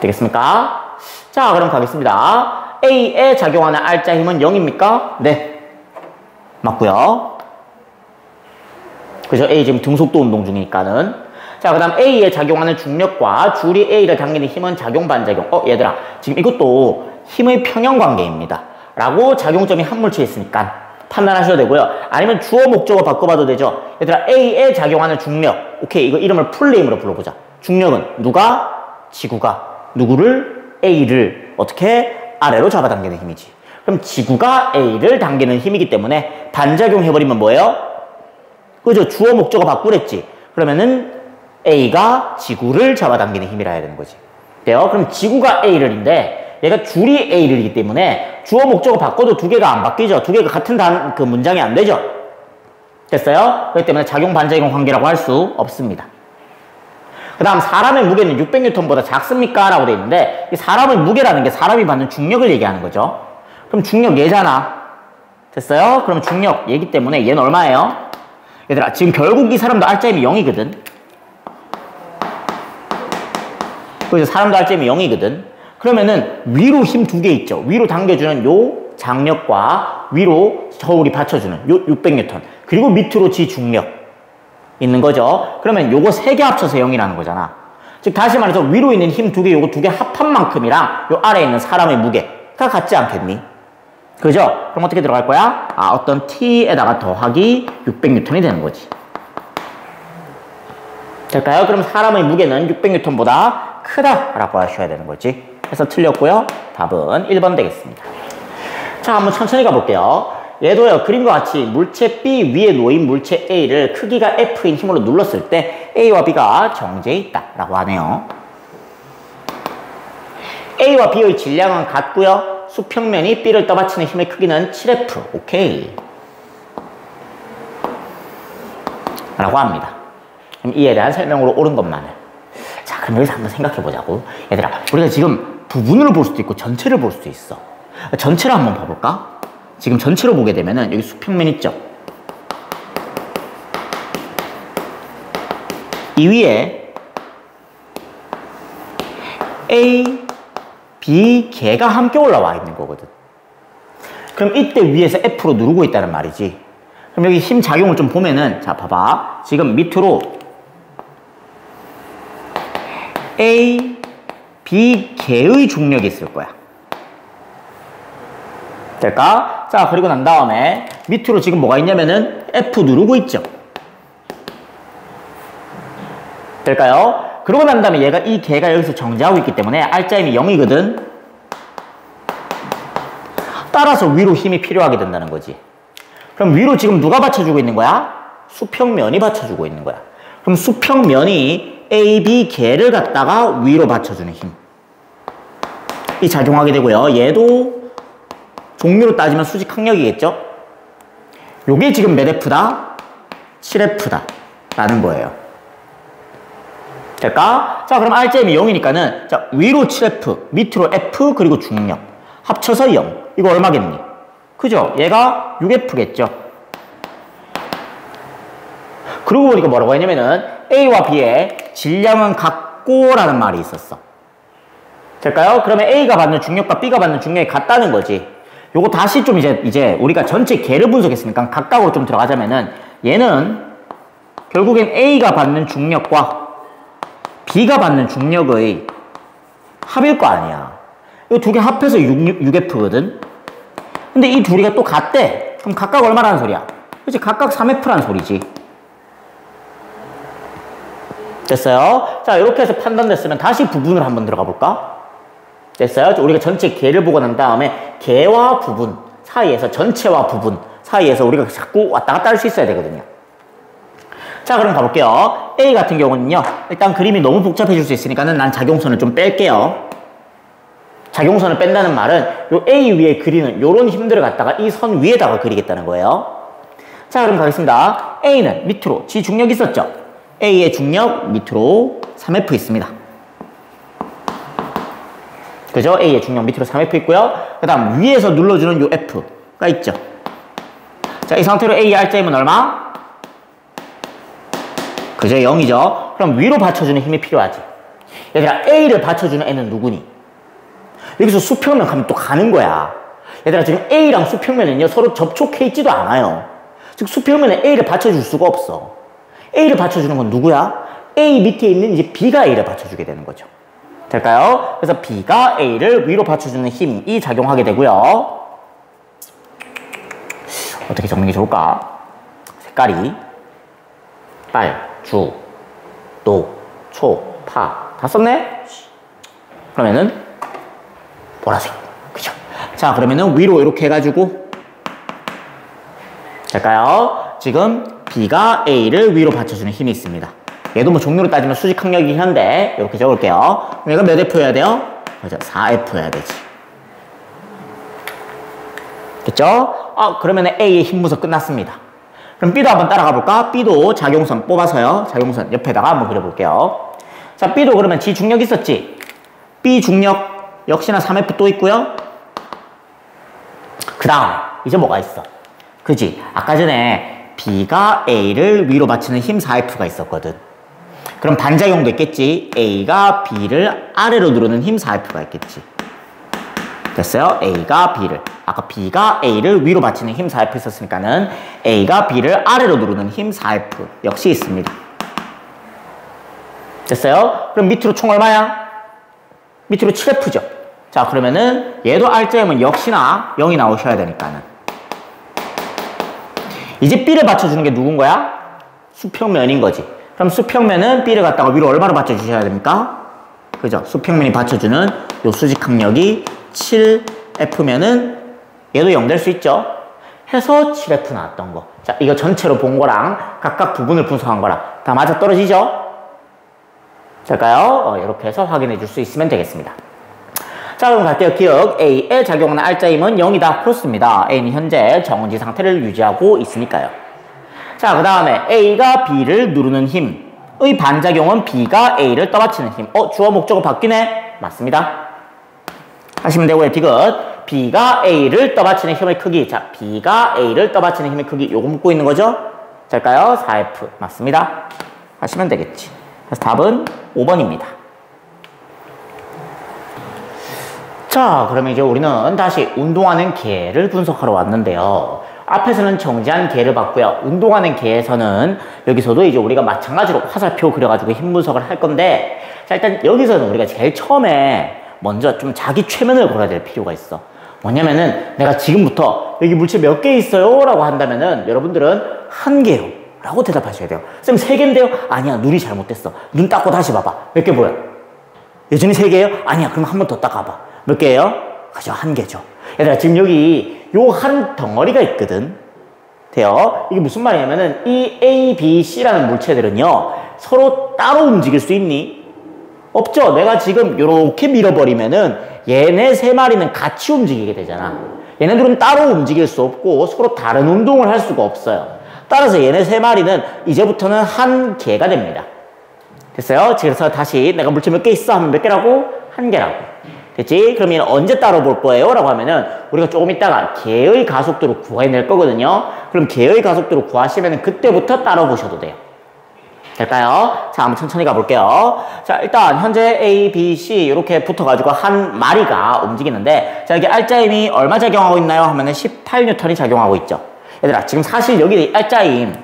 되겠습니까? 자, 그럼 가겠습니다. A에 작용하는 알짜 힘은 0입니까? 네. 맞고요. 그죠? A 지금 등속도 운동 중이니까는. 자, 그 다음 A에 작용하는 중력과 줄이 A를 당기는 힘은 작용 반작용. 얘들아, 지금 이것도 힘의 평형관계입니다. 라고 작용점이 한 물체에 있으니까 판단하셔도 되고요. 아니면 주어 목적어 바꿔봐도 되죠. 얘들아, A에 작용하는 중력. 오케이, 이거 이름을 풀네임으로 불러보자. 중력은 누가? 지구가 누구를? A를 어떻게? 아래로 잡아당기는 힘이지. 그럼 지구가 A를 당기는 힘이기 때문에 반작용 해버리면 뭐예요? 그죠? 주어 목적어 바꾸랬지. 그러면은 A가 지구를 잡아당기는 힘이라 해야 되는 거지. 돼요? 그럼 지구가 A를인데 얘가 줄이 A를이기 때문에 주어 목적어 바꿔도 두 개가 안 바뀌죠. 두 개가 같은 그 문장이 안 되죠. 됐어요? 그렇기 때문에 작용 반작용 관계라고 할 수 없습니다. 그 다음 사람의 무게는 600N보다 작습니까? 라고 돼 있는데 이 사람의 무게라는 게 사람이 받는 중력을 얘기하는 거죠. 그럼 중력 얘잖아. 됐어요? 그럼 중력 얘기 때문에 얘는 얼마예요? 얘들아 지금 결국 이 사람도 R자임이 0이거든. 그래서 사람도 R자임이 0이거든. 그러면은 위로 힘 두 개 있죠. 위로 당겨주는 요 장력과 위로 저울이 받쳐주는 요 600N 그리고 밑으로 지 중력 있는 거죠. 그러면 요거 세 개 합쳐서 0이라는 거잖아. 즉 다시 말해서 위로 있는 힘 두 개 요거 두 개 합한 만큼이랑 요 아래에 있는 사람의 무게가 같지 않겠니? 그죠? 그럼 어떻게 들어갈 거야? 어떤 T에다가 더하기 600N이 되는 거지. 될까요? 그럼 사람의 무게는 600N보다 크다라고 하셔야 되는 거지. 그래서 틀렸고요. 답은 1번 되겠습니다. 자, 한번 천천히 가볼게요. 얘도요, 그림과 같이 물체 B 위에 놓인 물체 A를 크기가 F인 힘으로 눌렀을 때 A와 B가 정지해 있다라고 하네요. A와 B의 질량은 같고요. 수평면이 B를 떠받치는 힘의 크기는 7F. 오케이. 라고 합니다. 그럼 이에 대한 설명으로 옳은 것만을. 자, 그럼 여기서 한번 생각해 보자고. 얘들아, 우리가 지금 부분으로 볼 수도 있고 전체를 볼 수도 있어. 전체를 한번 봐볼까? 지금 전체로 보게 되면은 여기 수평면 있죠? 이 위에 A, B, 개가 함께 올라와 있는 거거든. 그럼 이때 위에서 F로 누르고 있다는 말이지. 그럼 여기 힘 작용을 좀 보면은, 자, 봐봐. 지금 밑으로 A, B, 개의 중력이 있을 거야. 될까? 자, 그리고 난 다음에 밑으로 지금 뭐가 있냐면은 F 누르고 있죠. 될까요? 그러고 난 다음에 얘가 이 개가 여기서 정지하고 있기 때문에 R자임이 0이거든. 따라서 위로 힘이 필요하게 된다는 거지. 그럼 위로 지금 누가 받쳐주고 있는 거야? 수평면이 받쳐주고 있는 거야. 그럼 수평면이 A, B 개를 갖다가 위로 받쳐주는 힘. 이 작용하게 되고요. 얘도 종류로 따지면 수직 항력이겠죠? 요게 지금 몇 F다? 7F다. 라는 거예요. 될까? 자, 그럼 R자임이 0이니까는, 자, 위로 7F, 밑으로 F, 그리고 중력. 합쳐서 0. 이거 얼마겠니? 그죠? 얘가 6F겠죠? 그러고 보니까 뭐라고 했냐면은, A와 B의 질량은 같고, 라는 말이 있었어. 될까요? 그러면 A가 받는 중력과 B가 받는 중력이 같다는 거지. 요거 다시 좀 이제 우리가 전체 개를 분석했으니까 각각으로 좀 들어가자면은 얘는 결국엔 A가 받는 중력과 B가 받는 중력의 합일 거 아니야. 이 두 개 합해서 6F거든. 근데 이 둘이가 또 같대. 그럼 각각 얼마라는 소리야? 그치? 각각 3F라는 소리지. 됐어요? 자, 이렇게 해서 판단됐으면 다시 부분을 한번 들어가 볼까? 됐어요? 우리가 전체 개를 보고 난 다음에 개와 부분 사이에서 전체와 부분 사이에서 우리가 자꾸 왔다 갔다 할 수 있어야 되거든요. 자, 그럼 가볼게요. A 같은 경우는요. 일단 그림이 너무 복잡해질 수 있으니까는 난 작용선을 좀 뺄게요. 작용선을 뺀다는 말은 요 A 위에 그리는 요런 힘들을 갖다가 이 선 위에다가 그리겠다는 거예요. 자, 그럼 가겠습니다. A는 밑으로 지 중력 있었죠? A의 중력 밑으로 3F 있습니다. 그죠? A의 중력 밑으로 3F 있고요. 그 다음 위에서 눌러주는 요 F가 있죠. 자, 이 상태로 A의 R자임은 얼마? 그죠? 0이죠. 그럼 위로 받쳐주는 힘이 필요하지. 얘들아, A를 받쳐주는 애는 누구니? 여기서 수평면 가면 또 가는 거야. 얘들아, 지금 A랑 수평면은요 서로 접촉해 있지도 않아요. 즉 수평면에 A를 받쳐줄 수가 없어. A를 받쳐주는 건 누구야? A 밑에 있는 이제 B가 A를 받쳐주게 되는 거죠. 될까요? 그래서 B가 A를 위로 받쳐주는 힘이 작용하게 되고요. 어떻게 적는 게 좋을까? 색깔이 빨, 주, 노, 초, 파 다 썼네? 그러면은 보라색. 그죠? 자, 그러면은 위로 이렇게 해가지고 될까요? 지금 B가 A를 위로 받쳐주는 힘이 있습니다. 얘도 뭐 종류로 따지면 수직 항력이긴 한데 이렇게 적을게요. 그럼 얘가 몇 F여야 돼요? 맞아, 4F여야 되지. 됐죠? 그러면 A의 힘분석 끝났습니다. 그럼 B도 한번 따라가 볼까? B도 작용선 뽑아서요. 작용선 옆에다가 한번 그려볼게요. 자, B도 그러면 G 중력 있었지? B 중력 역시나 3F 또 있고요. 그 다음 이제 뭐가 있어? 그지? 아까 전에 B가 A를 위로 받치는 힘 4F가 있었거든. 그럼 반작용도 있겠지? A가 B를 아래로 누르는 힘 4F가 있겠지. 됐어요? A가 B를. 아까 B가 A를 위로 받치는 힘 4F 있었으니까는 A가 B를 아래로 누르는 힘 4F 역시 있습니다. 됐어요? 그럼 밑으로 총 얼마야? 밑으로 7F죠. 자, 그러면은 얘도 R자이면 역시나 0이 나오셔야 되니까는. 이제 B를 받쳐주는 게 누군 거야? 수평면인 거지. 그럼 수평면은 B를 갖다가 위로 얼마로 받쳐주셔야 됩니까? 그죠? 수평면이 받쳐주는 요 수직 항력이 7F면은 얘도 0 될 수 있죠? 해서 7F 나왔던 거. 자, 이거 전체로 본 거랑 각각 부분을 분석한 거랑 다 맞아 떨어지죠? 될까요? 이렇게 해서 확인해 줄 수 있으면 되겠습니다. 자, 그럼 갈게요. 기억. A에 작용하는 R자임은 0이다. 그렇습니다. A는 현재 정은지 상태를 유지하고 있으니까요. 자, 그 다음에 A가 B를 누르는 힘의 반작용은 B가 A를 떠받치는 힘. 주어 목적어 바뀌네? 맞습니다. 하시면 되고요. 디귿. B가 A를 떠받치는 힘의 크기. 자, B가 A를 떠받치는 힘의 크기. 요거 묻고 있는 거죠? 될까요? 4F. 맞습니다. 하시면 되겠지. 그래서 답은 5번입니다. 자, 그러면 이제 우리는 다시 운동하는 개를 분석하러 왔는데요. 앞에서는 정지한 개를 봤고요. 운동하는 개에서는 여기서도 이제 우리가 마찬가지로 화살표 그려가지고 힘 분석을 할 건데, 자, 일단 여기서는 우리가 제일 처음에 먼저 좀 자기 최면을 걸어야 될 필요가 있어. 뭐냐면은 내가 지금부터 여기 물체 몇 개 있어요? 라고 한다면은 여러분들은 1개요. 라고 대답하셔야 돼요. 쌤 3개인데요? 아니야, 눈이 잘못됐어. 눈 닦고 다시 봐봐. 몇 개 보여? 여전히 3개예요? 아니야, 그럼 한 번 더 닦아봐. 몇 개예요? 그죠, 1개죠. 얘들아, 지금 여기 요 한 덩어리가 있거든. 돼요? 이게 무슨 말이냐면은 이 A, B, C라는 물체들은요 서로 따로 움직일 수 있니? 없죠. 내가 지금 요렇게 밀어버리면은 얘네 3마리는 같이 움직이게 되잖아. 얘네들은 따로 움직일 수 없고 서로 다른 운동을 할 수가 없어요. 따라서 얘네 3마리는 이제부터는 한 개가 됩니다. 됐어요? 그래서 다시 내가 물체 몇 개 있어? 하면 몇 개라고? 1개라고. 됐지? 그럼 얘는 언제 따로 볼 거예요? 라고 하면은 우리가 조금 있다가 개의 가속도를 구해낼 거거든요. 그럼 개의 가속도를 구하시면 그때부터 따로 보셔도 돼요. 될까요? 자, 한번 천천히 가볼게요. 자, 일단 현재 A, B, C 이렇게 붙어가지고 한 마리가 움직이는데, 자, 여기 R자임이 얼마 작용하고 있나요? 하면은 18N이 작용하고 있죠. 얘들아, 지금 사실 여기 R자임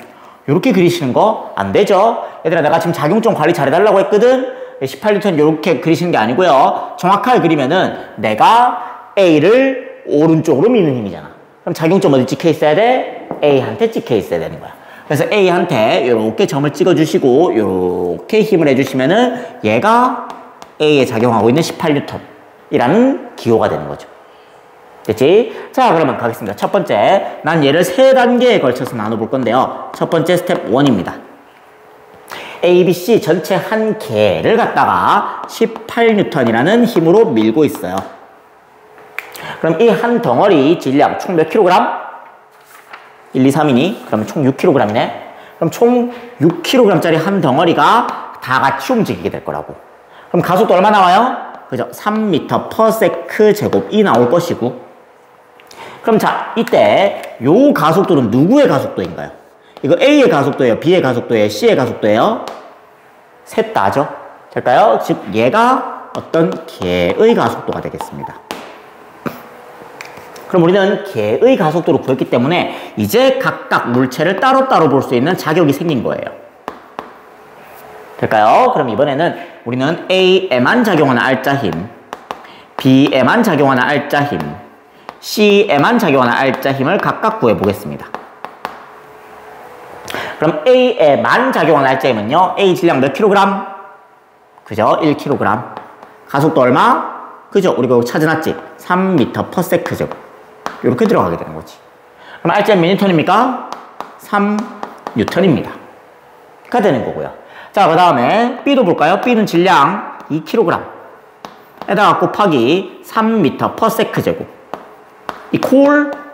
이렇게 그리시는 거 안 되죠? 얘들아, 내가 지금 작용점 관리 잘해달라고 했거든? 18N 이렇게 그리시는 게 아니고요. 정확하게 그리면은 내가 A를 오른쪽으로 미는 힘이잖아. 그럼 작용점 어디 찍혀 있어야 돼? A한테 찍혀 있어야 되는 거야. 그래서 A한테 이렇게 점을 찍어주시고 이렇게 힘을 해주시면은 얘가 A에 작용하고 있는 18N이라는 기호가 되는 거죠. 됐지? 자, 그러면 가겠습니다. 첫 번째, 난 얘를 3단계에 걸쳐서 나눠볼 건데요. 첫 번째 스텝 1입니다. A, B, C 전체 한 개를 갖다가 18N이라는 힘으로 밀고 있어요. 그럼 이 한 덩어리 질량 총 몇 킬로그램? 1, 2, 3이니? 그러면 총 6kg이네? 그럼 총 6kg짜리 한 덩어리가 다 같이 움직이게 될 거라고. 그럼 가속도 얼마 나와요? 그죠? 3m/s 제곱이 나올 것이고. 그럼 자, 이때 요 가속도는 누구의 가속도인가요? 이거 A의 가속도예요? B의 가속도예요? C의 가속도예요? 셋 다죠? 될까요? 즉 얘가 어떤 개의 가속도가 되겠습니다. 그럼 우리는 개의 가속도를 구했기 때문에 이제 각각 물체를 따로따로 볼 수 있는 자격이 생긴 거예요. 될까요? 그럼 이번에는 우리는 A에만 작용하는 R자 힘, B에만 작용하는 R자 힘, C에만 작용하는 R자 힘을 각각 구해보겠습니다. 그럼 A에만 작용하는 R자 힘은요, A 질량 몇 킬로그램? 그죠? 1kg. 가속도 얼마? 그죠? 우리가 여기 찾아놨지? 3m/s 제곱. 이렇게 들어가게 되는 거지. 그럼 R자 몇 뉴턴입니까? 3 10N입니다. 가 되는 거고요. 자, 그 다음에 B도 볼까요? B는 질량 2kg 에다가 곱하기 3m/s 제곱 이퀄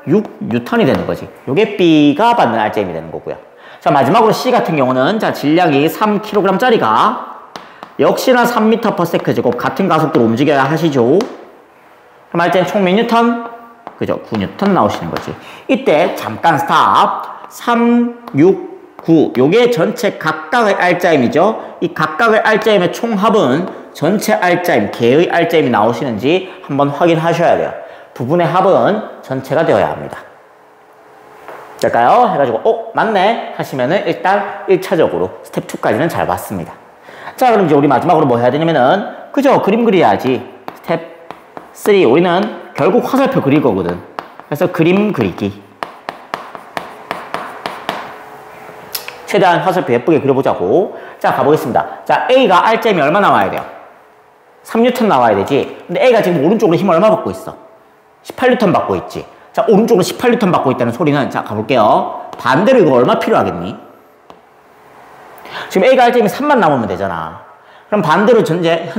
6N이 되는 거지. 요게 B가 받는 RJM이 되는 거고요. 자, 마지막으로 C 같은 경우는 자, 질량이 3kg짜리가 역시나 3m/s 제곱 같은 가속도로 움직여야 하시죠. 그럼 RJM 총 몇 뉴턴? 그죠? 9N 나오시는 거지. 이때 잠깐 스탑. 3, 6, 9 요게 전체 각각의 RJM이죠. 이 각각의 RJM의 총합은 전체 RJM, 개의 RJM이 나오시는지 한번 확인하셔야 돼요. 부분의 합은 전체가 되어야 합니다. 될까요? 해가지고 맞네 하시면은 일단 1차적으로 스텝 2까지는 잘 봤습니다. 자, 그럼 이제 우리 마지막으로 뭐 해야 되냐면은 그죠? 그림 그려야지. 스텝 3 우리는 결국 화살표 그릴 거거든. 그래서 그림 그리기. 최대한 화살표 예쁘게 그려보자고. 자, 가보겠습니다. 자, A가 RJM이 얼마 나와야 돼요? 3N 나와야 되지. 근데 A가 지금 오른쪽으로 힘을 얼마 받고 있어? 18N 받고 있지. 자, 오른쪽으로 18N 받고 있다는 소리는 자, 가볼게요. 반대로 이거 얼마 필요하겠니? 지금 A가 RJM이 3만 남으면 되잖아. 그럼 반대로 현재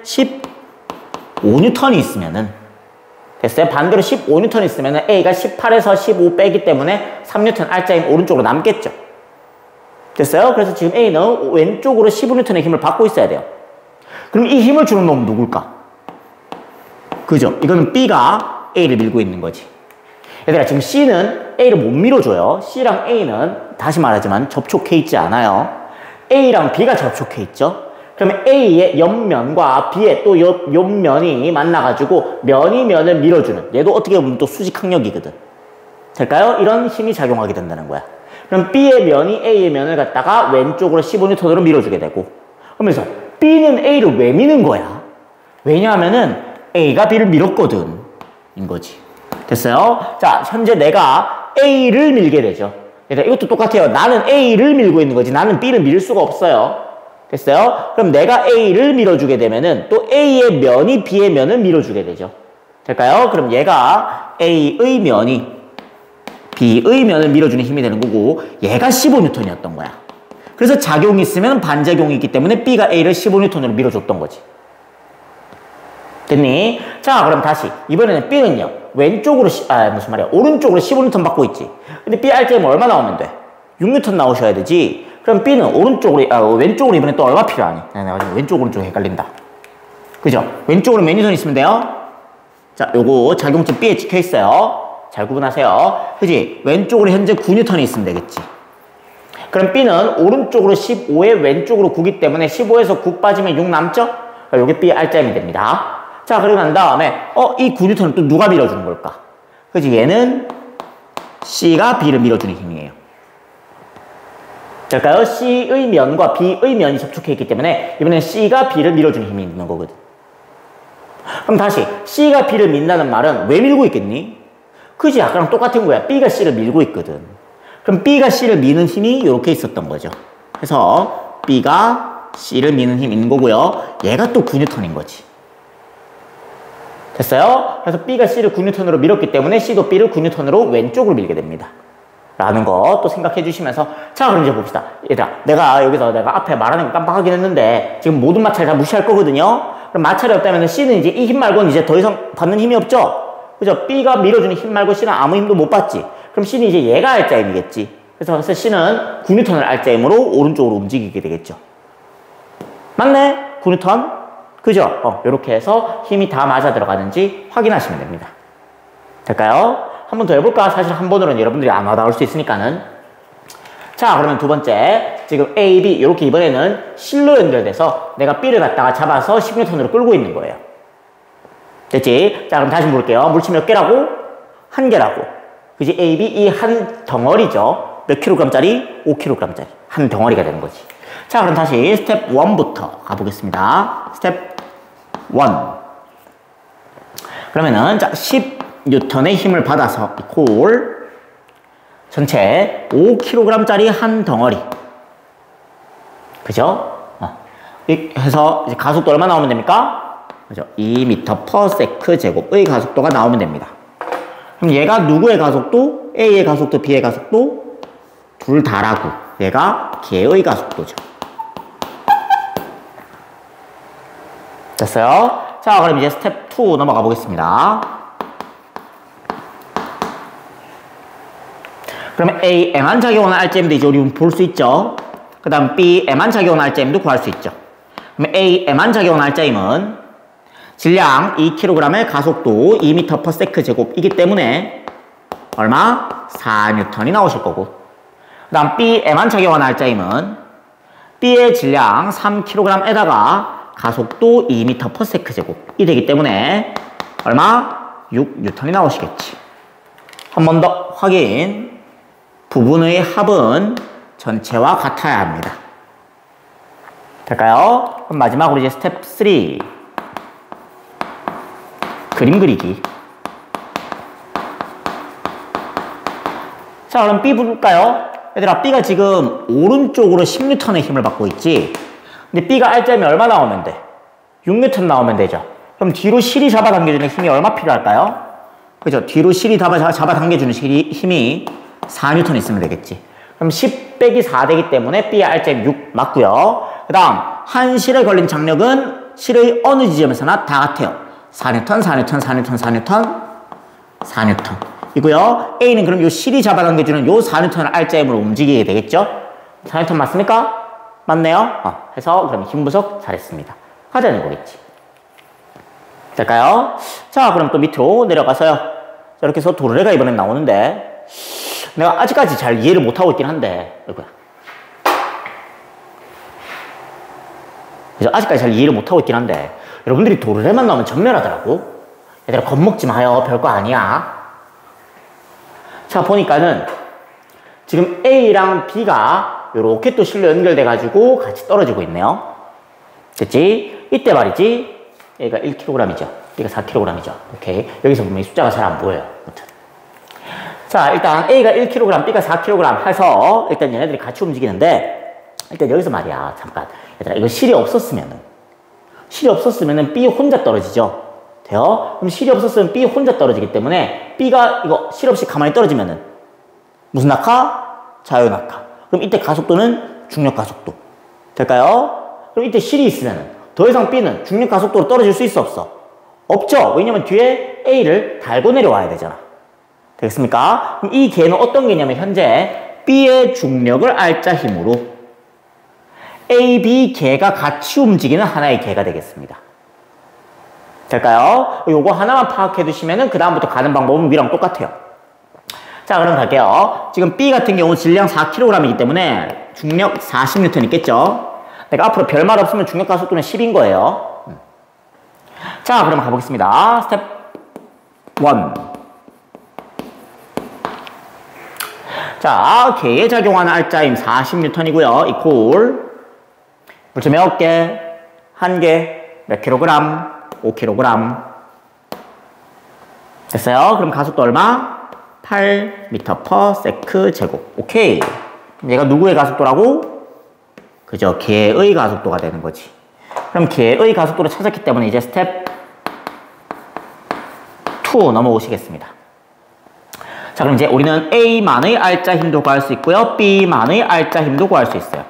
15N이 있으면은 됐어요? 반대로 15N 있으면은 A가 18에서 15 빼기 때문에 3N RJM 오른쪽으로 남겠죠. 됐어요? 그래서 지금 A는 왼쪽으로 15N의 힘을 받고 있어야 돼요. 그럼 이 힘을 주는 놈은 누굴까? 그죠? 이거는 B가 A를 밀고 있는 거지. 얘들아, 지금 C는 A를 못 밀어줘요. C랑 A는 다시 말하지만 접촉해 있지 않아요. A랑 B가 접촉해 있죠. 그러면 A의 옆면과 B의 또 옆면이 만나가지고 면이 면을 밀어주는, 얘도 어떻게 보면 또 수직 항력이거든. 될까요? 이런 힘이 작용하게 된다는 거야. 그럼 B의 면이 A의 면을 갖다가 왼쪽으로 15N으로 밀어주게 되고, 그러면서 B는 A를 왜 미는 거야? 왜냐하면은 A가 B를 밀었거든. 인 거지. 됐어요? 자, 현재 내가 A를 밀게 되죠. 이것도 똑같아요. 나는 A를 밀고 있는 거지. 나는 B를 밀 수가 없어요. 됐어요? 그럼 내가 A를 밀어주게 되면은 또 A의 면이 B의 면을 밀어주게 되죠. 될까요? 그럼 얘가 A의 면이 B의 면을 밀어주는 힘이 되는 거고, 얘가 15N이었던 거야. 그래서 작용이 있으면 반작용이 있기 때문에 B가 A를 15N으로 밀어줬던 거지. 됐니? 자, 그럼 다시 이번에는 B는요 왼쪽으로 무슨 말이야, 오른쪽으로 15N 받고 있지. 근데 B RJM 얼마 나오면 돼? 6N 나오셔야 되지. 그럼 B는 왼쪽으로 이번에 또 얼마 필요하니? 내가 지금 왼쪽 오른쪽 헷갈린다. 그죠? 왼쪽으로 몇 N 있으면 돼요? 자, 요거 작용점 B에 찍혀 있어요. 잘 구분하세요. 그지? 왼쪽으로 현재 9N이 있으면 되겠지. 그럼 B는 오른쪽으로 15에 왼쪽으로 9기 때문에 15에서 9 빠지면 6 남죠? 요게 B RJM이 됩니다. 자, 그리고 난 다음에 이 9N은 또 누가 밀어주는 걸까? 그지? 얘는 C가 B를 밀어주는 힘이에요. 될까요? C의 면과 B의 면이 접촉해 있기 때문에 이번엔 C가 B를 밀어주는 힘이 있는 거거든. 그럼 다시 C가 B를 민다는 말은 왜 밀고 있겠니? 그지? 아까랑 똑같은 거야. B가 C를 밀고 있거든. 그럼 B가 C를 미는 힘이 이렇게 있었던 거죠. 그래서 B가 C를 미는 힘이 있는 거고요. 얘가 또 9N인 거지. 됐어요? 그래서 B가 C를 9N으로 밀었기 때문에 C도 B를 9N으로 왼쪽으로 밀게 됩니다. 라는 거 또 생각해 주시면서, 자, 그럼 이제 봅시다. 얘들아, 내가 여기서 내가 앞에 말하는 거 깜빡하긴 했는데 지금 모든 마찰 다 무시할 거거든요. 그럼 마찰이 없다면 C는 이제 이 힘 말고는 이제 더 이상 받는 힘이 없죠? 그죠? B가 밀어주는 힘 말고 C는 아무 힘도 못 받지. 그럼 C는 이제 얘가 RJM이겠지. 그래서 C는 9N을 RJM으로 오른쪽으로 움직이게 되겠죠. 맞네? 9N? 그죠? 요렇게 해서 힘이 다 맞아 들어가는지 확인하시면 됩니다. 될까요? 한 번 더 해볼까? 사실 한 번으로는 여러분들이 안 와닿을 수 있으니까는. 자, 그러면 두 번째. 지금 A, B, 이렇게 이번에는 실로 연결돼서 내가 B를 갖다가 잡아서 10N으로 끌고 있는 거예요. 됐지? 자, 그럼 다시 물을게요. 물체 몇 개라고? 한 개라고. 그지? A, B, 이 한 덩어리죠. 몇 킬로그램짜리? 5kg짜리. 한 덩어리가 되는 거지. 자, 그럼 다시 스텝 1부터 가보겠습니다. 스텝 1. 그러면은, 자, 10N의 힘을 받아서 이퀄 전체 5kg짜리 한 덩어리. 그죠? 해서 이제 가속도 얼마 나오면 됩니까? 그죠? 2m/s 제곱의 가속도가 나오면 됩니다. 그럼 얘가 누구의 가속도? A의 가속도, B의 가속도? 둘 다라고. 얘가 개의 가속도죠. 됐어요? 자, 그럼 이제 스텝 2 넘어가 보겠습니다. 그러면 A에만 작용하는 RGM도 이제 우리 볼 수 있죠. 그 다음 B에만 작용하는 RGM도 구할 수 있죠. 그러면 A에만 작용하는 RGM은 질량 2kg의 가속도 2m/s 제곱이기 때문에 얼마? 4N이 나오실 거고. 그 다음 B에만 작용하는 RGM은 B의 질량 3kg에다가 가속도 2m/s 제곱이 되기 때문에 얼마? 6N이 나오시겠지. 한 번 더 확인. 부분의 합은 전체와 같아야 합니다. 될까요? 그럼 마지막으로 이제 스텝 3. 그림 그리기. 자, 그럼 B 볼까요? 얘들아, B가 지금 오른쪽으로 10N의 힘을 받고 있지. 근데 B가 RGM이 얼마 나오면 돼? 6N 나오면 되죠. 그럼 뒤로 실이 잡아당겨주는 힘이 얼마 필요할까요? 그죠? 뒤로 실이 잡아당겨주는 힘이 4N 있으면 되겠지. 그럼 10 빼기 4 되기 때문에 B의 RGM 6 맞고요. 그 다음 한 실에 걸린 장력은 실의 어느 지점에서나 다 같아요. 4N, 4N, 4N, 4N, 4N 이고요. A는 그럼 요 실이 잡아당겨주는 요 4N을 RGM으로 움직이게 되겠죠? 4N 맞습니까? 맞네요. 해서 그럼 힘 분석 잘했습니다. 하자는 거겠지. 될까요? 자, 그럼 또 밑으로 내려가서요. 이렇게 해서 도르래가 이번엔 나오는데 내가 아직까지 잘 이해를 못하고 있긴 한데 그래서 아직까지 잘 이해를 못하고 있긴 한데 여러분들이 도르래만 나오면 전멸하더라고. 얘들아 겁먹지 마요. 별거 아니야. 자, 보니까는 지금 A랑 B가 요렇게 또 실로 연결돼 가지고 같이 떨어지고 있네요. 됐지? 이때 말이지 A가 1kg이죠. B가 4kg이죠. 오케이. 여기서 보면 이 숫자가 잘 안 보여요. 아무튼. 자, 일단 A가 1kg, B가 4kg 해서 일단 얘네들이 같이 움직이는데 일단 여기서 말이야. 잠깐. 얘들아, 이거 실이 없었으면은 B 혼자 떨어지죠. 돼요? 그럼 실이 없었으면 B 혼자 떨어지기 때문에 B가 이거 실 없이 가만히 떨어지면은 무슨 낙하? 자유낙하. 그럼 이때 가속도는 중력 가속도. 될까요? 그럼 이때 실이 있으면은 더 이상 B는 중력 가속도로 떨어질 수 있어 없어? 없죠. 왜냐면 뒤에 A를 달고 내려와야 되잖아. 되겠습니까? 그럼 이 개는 어떤 개냐면 현재 B의 중력을 R자 힘으로 A, B 개가 같이 움직이는 하나의 개가 되겠습니다. 될까요? 요거 하나만 파악해 두시면은 그 다음부터 가는 방법은 위랑 똑같아요. 자, 그럼 갈게요. 지금 B 같은 경우 질량 4kg이기 때문에 중력 40N 있겠죠? 내가 앞으로 별말 없으면 중력 가속도는 10인 거예요. 자, 그럼 가보겠습니다. 스텝 1. 자, 개에 작용하는 R자임 40N이고요. 이콜 물체 몇 개? 1개. 몇 킬로그램? 5kg. 됐어요? 그럼 가속도 얼마? 8m/s 제곱. 오케이. 그럼 얘가 누구의 가속도라고? 그죠? 개의 가속도가 되는 거지. 그럼 개의 가속도를 찾았기 때문에 이제 스텝 2 넘어오시겠습니다. 자, 그럼 이제 우리는 A만의 R자 힘도 구할 수 있고요. B만의 R자 힘도 구할 수 있어요.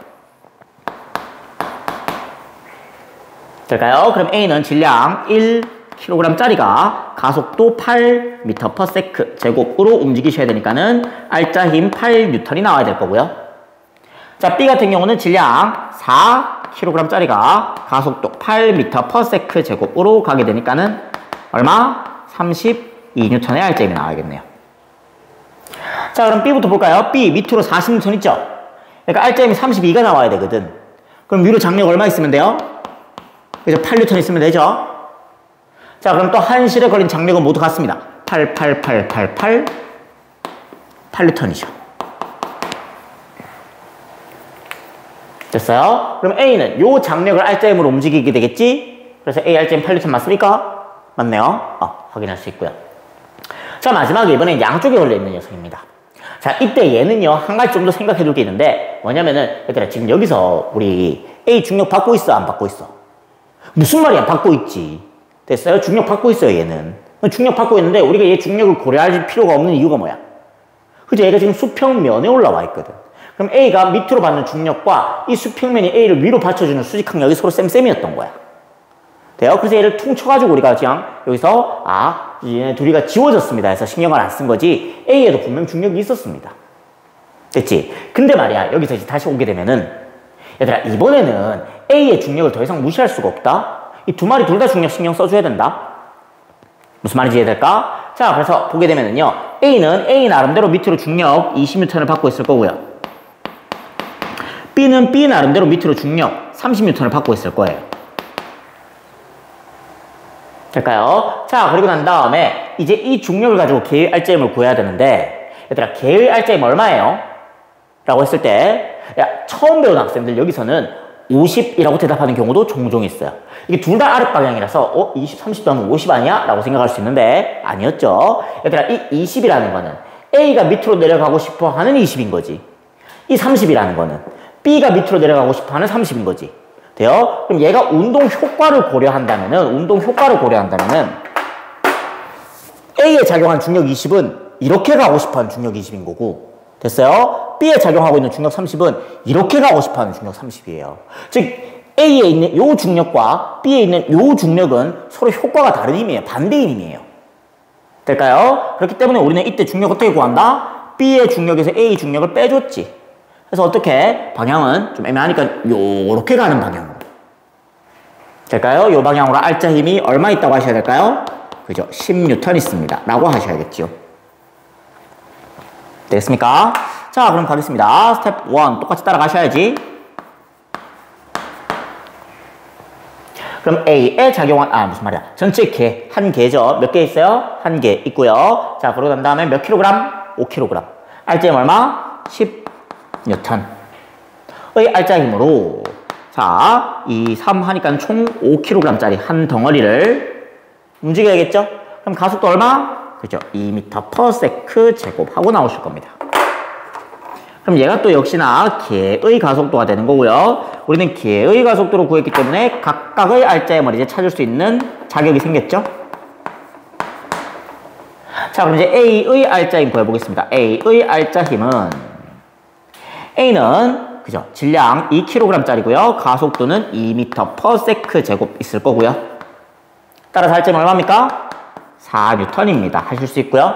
될까요? 그럼 A는 질량 1kg짜리가 가속도 8m/s 제곱으로 움직이셔야 되니까는 R자 힘 8N이 나와야 될 거고요. 자, B 같은 경우는 질량 4kg짜리가 가속도 8m/s 제곱으로 가게 되니까는 얼마? 32N의 R자 힘이 나와야겠네요. 자, 그럼 B부터 볼까요? B 밑으로 40N 있죠? 그러니까 R자 힘이 32가 나와야 되거든. 그럼 위로 장력 얼마 있으면 돼요? 그래서 8N 있으면 되죠? 자, 그럼 또 한 실에 걸린 장력은 모두 같습니다. 8N이죠. 됐어요? 그럼 A는 요 장력을 R자임으로 움직이게 되겠지? 그래서 A R자임 8N 맞습니까? 맞네요. 확인할 수 있고요. 자, 마지막에 이번엔 양쪽에 걸려있는 녀석입니다. 자, 이때 얘는요, 한 가지 좀 더 생각해 둘 게 있는데, 뭐냐면은, 얘들아, 지금 여기서 우리 A 중력 받고 있어? 안 받고 있어? 무슨 말이야? 받고 있지. 됐어요? 중력 받고 있어요, 얘는. 중력 받고 있는데, 우리가 얘 중력을 고려할 필요가 없는 이유가 뭐야? 그죠? 얘가 지금 수평면에 올라와 있거든. 그럼 A가 밑으로 받는 중력과 이 수평면이 A를 위로 받쳐주는 수직항력이 서로 쌤쌤이었던 거야. 돼요? 그래서 얘를 퉁쳐가지고 우리가 그냥 여기서 얘네 둘이가 지워졌습니다 해서 신경을 안 쓴 거지 A에도 분명 중력이 있었습니다. 됐지? 근데 말이야 여기서 이제 다시 오게 되면은 얘들아 이번에는 A의 중력을 더 이상 무시할 수가 없다. 이 두 마리 둘 다 중력 신경 써줘야 된다. 무슨 말인지 이해될까? 자 그래서 보게 되면은요 A는 A 나름대로 밑으로 중력 20N을 받고 있을 거고요. B는 B 나름대로 밑으로 중력 30N을 받고 있을 거예요. 될까요? 자 그리고 난 다음에 이제 이 중력을 가지고 계의 RJM을 구해야 되는데 얘들아 계의 RJM 얼마예요? 라고 했을 때 처음 배운 학생들 여기서는 50이라고 대답하는 경우도 종종 있어요. 이게 둘 다 아랫방향이라서 20, 30도 하면 50 아니야? 라고 생각할 수 있는데 아니었죠. 얘들아 이 20이라는 거는 A가 밑으로 내려가고 싶어 하는 20인 거지. 이 30이라는 거는 B가 밑으로 내려가고 싶어 하는 30인 거지. 돼요? 그럼 얘가 운동 효과를 고려한다면은 A에 작용한 중력 20은 이렇게 가고 싶어 하는 중력 20인 거고 됐어요? B에 작용하고 있는 중력 30은 이렇게 가고 싶어 하는 중력 30이에요. 즉 A에 있는 요 중력과 B에 있는 요 중력은 서로 효과가 다른 힘이에요. 반대인 힘이에요. 될까요? 그렇기 때문에 우리는 이때 중력 어떻게 구한다? B의 중력에서 A 중력을 빼줬지. 그래서 어떻게? 방향은 좀 애매하니까 요렇게 가는 방향으로. 될까요? 요 방향으로 R자 힘이 얼마 있다고 하셔야 될까요? 그죠? 10N 있습니다. 라고 하셔야겠죠. 되겠습니까? 자, 그럼 가겠습니다. 스텝 1 똑같이 따라가셔야지. 그럼 A에 작용한 무슨 말이야? 전체 개, 한 개죠. 몇 개 있어요? 한 개 있고요. 자, 그러고 난 다음에 몇 킬로그램? 5kg. RJM 얼마? 10N의 R자 힘으로 자, 2, 3 하니까 총 5kg짜리 한 덩어리를 움직여야겠죠? 그럼 가속도 얼마? 그죠? 2m/s 제곱하고 나오실 겁니다. 그럼 얘가 또 역시나 개의 가속도가 되는 거고요. 우리는 개의 가속도를 구했기 때문에 각각의 R자의 이제 찾을 수 있는 자격이 생겼죠? 자, 그럼 이제 A의 R자 힘 구해보겠습니다. A의 R자 힘은 A는 그죠? 질량 2kg짜리고요. 가속도는 2m/s 제곱 있을 거고요. 따라서 R자는 얼마입니까? 4N입니다. 하실 수 있고요.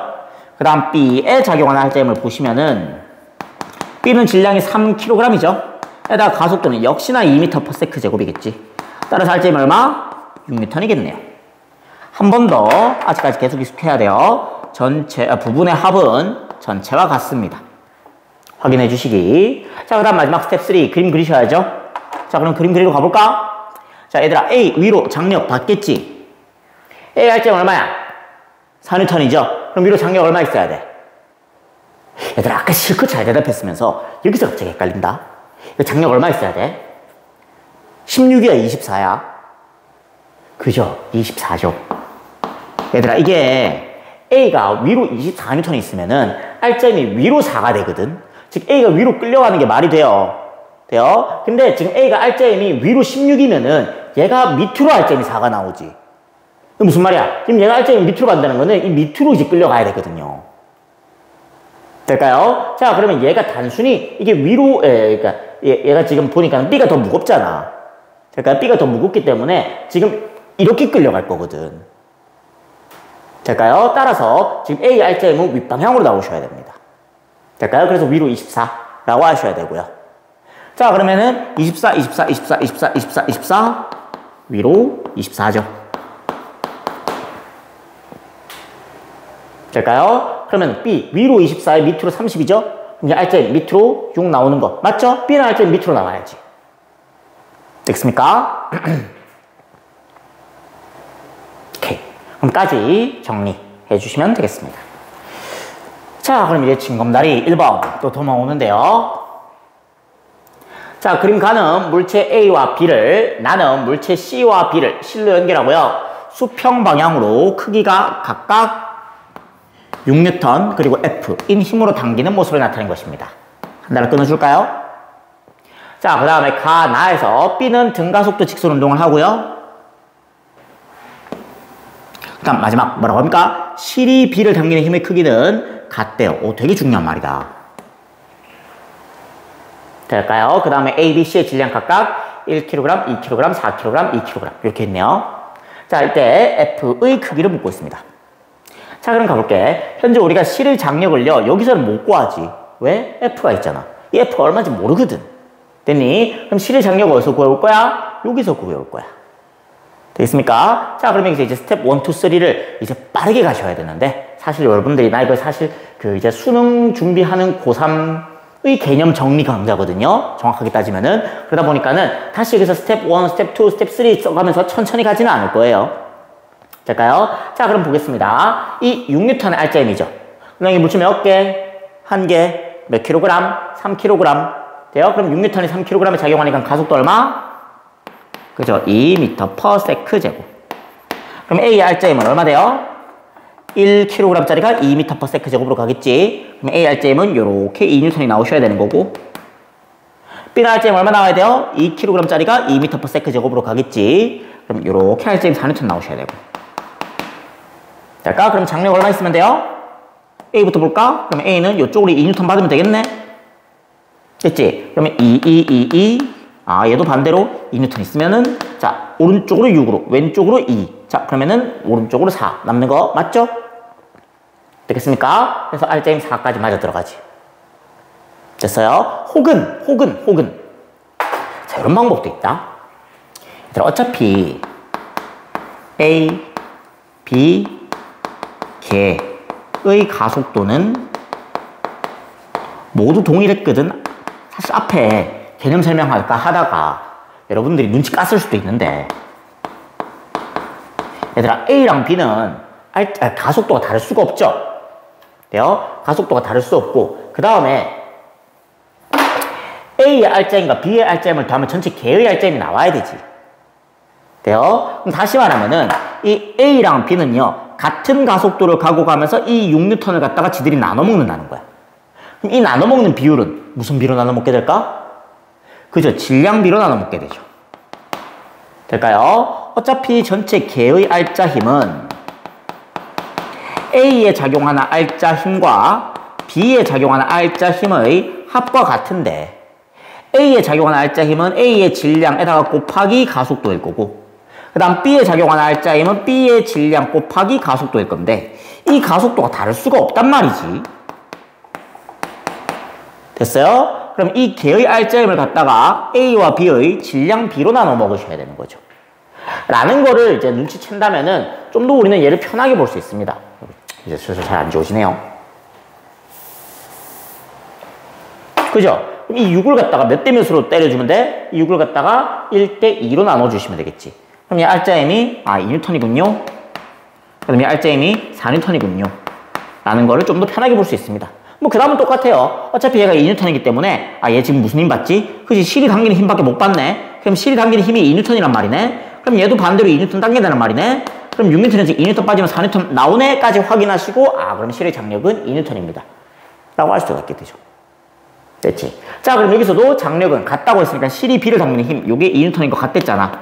그 다음 B에 작용하는 R자임을 보시면은 B는 질량이 3kg이죠. 게다가 가속도는 역시나 2m/s 제곱이겠지. 따라서 R자임 얼마? 6N이겠네요. 한 번 더 아직까지 계속 익숙해야 돼요. 부분의 합은 전체와 같습니다. 확인해 주시기. 자, 그 다음 마지막 스텝 3 그림 그리셔야죠. 자, 그럼 그림 그리러 가볼까? 자, 얘들아 A 위로 장력 받겠지? A R자임 얼마야? 4N이죠? 그럼 위로 장력 얼마 있어야 돼? 얘들아 아까 실컷 잘 대답했으면서 여기서 갑자기 헷갈린다. 장력 얼마 있어야 돼? 16이야 24야? 그죠? 24죠. 얘들아 이게 A가 위로 24N 있으면은 R자임이 위로 4가 되거든. 즉 A가 위로 끌려가는 게 말이 돼요. 돼요? 근데 지금 A가 R자임이 위로 16이면은 얘가 밑으로 R자임이 4가 나오지. 무슨 말이야? 지금 얘가 R자임이 밑으로 간다는 거는 이 밑으로 이제 끌려가야 되거든요. 될까요? 자, 그러면 얘가 단순히 이게 위로, 그러니까 얘가 지금 보니까 B가 더 무겁잖아. 그러니까 B가 더 무겁기 때문에 지금 이렇게 끌려갈 거거든. 될까요? 따라서 지금 A R자임은 윗방향으로 나오셔야 됩니다. 될까요? 그래서 위로 24라고 하셔야 되고요. 자, 그러면은 24 위로 24죠. 될까요? 그러면 B 위로 24에 밑으로 30이죠? 그럼 이제 R자임 밑으로 6 나오는 거 맞죠? B는 R자임 밑으로 나와야지. 됐습니까? 오케이. 그럼까지 정리해 주시면 되겠습니다. 자, 그럼 이제 징검다리 1번 또 도망오는데요. 자, 그림 가는 물체 A와 B를 나는 물체 C와 B를 실로 연결하고요. 수평 방향으로 크기가 각각 6N 그리고 F인 힘으로 당기는 모습을 나타낸 것입니다. 한 단어 끊어줄까요? 자, 그 다음에 가나에서 B는 등가속도 직선 운동을 하고요. 그 다음 마지막 뭐라고 합니까? 실이 B를 당기는 힘의 크기는 같대요. 오, 되게 중요한 말이다. 될까요? 그 다음에 A, B, C의 질량 각각 1kg, 2kg, 4kg, 2kg 이렇게 있네요. 자, 이때 F의 크기를 묻고 있습니다. 자, 그럼 가볼게. 현재 우리가 C를 장력을요, 여기서는 못 구하지. 왜? F가 있잖아. 이 F가 얼마인지 모르거든. 됐니? 그럼 C를 장력을 어디서 구해올 거야? 여기서 구해올 거야. 되겠습니까? 자, 그러면 이제 스텝 1, 2, 3를 이제 빠르게 가셔야 되는데, 사실 여러분들이 나 이거 사실 이제 수능 준비하는 고3의 개념 정리 강좌거든요. 정확하게 따지면은. 그러다 보니까는 다시 여기서 스텝 1, 스텝 2, 스텝 3 써가면서 천천히 가지는 않을 거예요. 될까요? 자, 그럼 보겠습니다. 이 6N의 알짜임이죠. 그럼 여기 물질 몇 개? 한 개. 몇 킬로그램? 3kg. 돼요? 그럼 6N이 3kg에 작용하니까 가속도 얼마? 그죠? 2m/s 제곱. 그럼 A의 알짜임은 얼마 돼요? 1kg짜리가 2m/s 제곱으로 가겠지. 그럼 A 알짜임은 이렇게 2N이 나오셔야 되는 거고, B는 알짜임 얼마 나와야 돼요? 2kg짜리가 2m/s 제곱으로 가겠지. 그럼 이렇게 알짜임 4N 나오셔야 되고. 될까? 그럼 장력 얼마 있으면 돼요? A부터 볼까? 그럼 A는 이쪽으로 2N 받으면 되겠네? 됐지? 그러면 2. 아, 얘도 반대로 2N 있으면은, 자, 오른쪽으로 6으로, 왼쪽으로 2. 자, 그러면은 오른쪽으로 4. 남는 거 맞죠? 되겠습니까? 그래서 알짜임 4까지 맞아 들어가지. 됐어요? 혹은. 자, 이런 방법도 있다. 얘들아, 어차피 A, B, 개의 가속도는 모두 동일했거든. 사실 앞에 개념 설명할까 하다가 여러분들이 눈치 깠을 수도 있는데, 얘들아, A랑 B는 가속도가 다를 수가 없죠? 돼요? 가속도가 다를 수 없고, 그 다음에 A의 알짜임과 B의 알짜임을 더하면 전체 개의 알짜임이 나와야 되지. 돼요? 그럼 다시 말하면은 이 A랑 B는요, 같은 가속도를 가고 가면서 이 6N을 갖다가 지들이 나눠 먹는다는 거야. 그럼 이 나눠 먹는 비율은 무슨 비로 나눠 먹게 될까? 그죠? 질량비로 나눠 먹게 되죠. 될까요? 어차피 전체 개의 알짜 힘은 A에 작용하는 알짜 힘과 B에 작용하는 알짜 힘의 합과 같은데, A에 작용하는 알짜 힘은 A의 질량에다가 곱하기 가속도일 거고, 그 다음 B에 작용하는 알짜 힘은 B의 질량 곱하기 가속도일 건데, 이 가속도가 다를 수가 없단 말이지. 됐어요? 그럼 이 개의 알짜임을 갖다가 A와 B의 질량비로 나눠 먹으셔야 되는 거죠. 라는 거를 이제 눈치챈다면은 좀 더 우리는 얘를 편하게 볼 수 있습니다. 이제 슬슬 잘 안 지워지네요. 그죠? 그럼 이 6을 갖다가 몇 대 몇으로 때려주면 돼? 이 6을 갖다가 1대 2로 나눠주시면 되겠지. 그럼 이 알짜임이 2N이군요. 그럼 이 알짜임이 4N이군요. 라는 거를 좀 더 편하게 볼 수 있습니다. 뭐 그 다음은 똑같아요. 어차피 얘가 2N이기 때문에 얘 지금 무슨 힘 받지? 그치? 실이 당기는 힘밖에 못 받네. 그럼 실이 당기는 힘이 2N이란 말이네. 그럼 얘도 반대로 2N 당긴다는 말이네. 그럼 6N에서 2N 빠지면 4N 나오네까지 확인하시고, 그럼 실의 장력은 2N입니다. 라고 할 수가 있게 되죠. 됐지? 자, 그럼 여기서도 장력은 같다고 했으니까 실이 B를 당기는 힘, 요게 2N인 것 같댔잖아.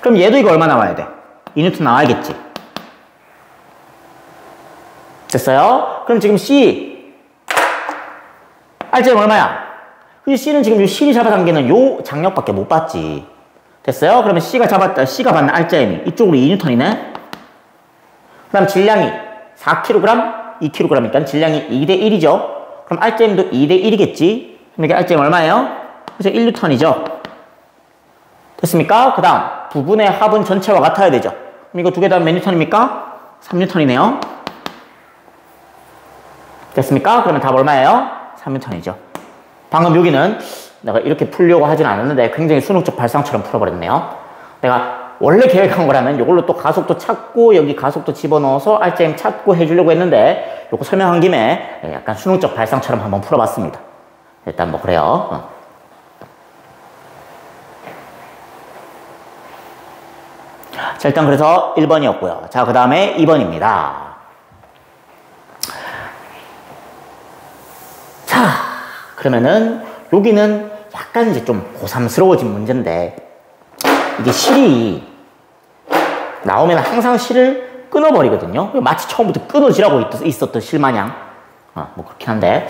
그럼 얘도 이거 얼마 나와야 돼? 2N 나와야겠지. 됐어요? 그럼 지금 C 알짜임 얼마야? 그 C는 지금 요 실이 잡아당기는 요 장력밖에 못 받지. 됐어요? 그러면 C가 받는 알짜임이 이쪽으로 2N이네. 그 다음 질량이 4kg, 2kg이니까 질량이 2대 1이죠. 그럼 알짜임도 2대 1이겠지. 그럼 이게 알짜임 얼마예요? 그래서 1N이죠. 됐습니까? 그 다음 부분의 합은 전체와 같아야 되죠. 그럼 이거 두 개 다 몇 N입니까? 3N이네요. 됐습니까? 그러면 답 얼마예요? 3N이죠. 방금 여기는 내가 이렇게 풀려고 하진 않았는데 굉장히 수능적 발상처럼 풀어버렸네요. 내가 원래 계획한 거라면 이걸로 또 가속도 찾고 여기 가속도 집어넣어서 알짜임 찾고 해주려고 했는데 요거 설명한 김에 약간 수능적 발상처럼 한번 풀어봤습니다. 일단 뭐 그래요. 자, 일단 그래서 1번이었고요. 자, 그 다음에 2번입니다. 자, 그러면은 여기는 약간 이제 좀 고삼스러워진 문제인데, 이게 실이 나오면 항상 실을 끊어버리거든요. 마치 처음부터 끊어지라고 있었던 실 마냥. 뭐 그렇긴 한데,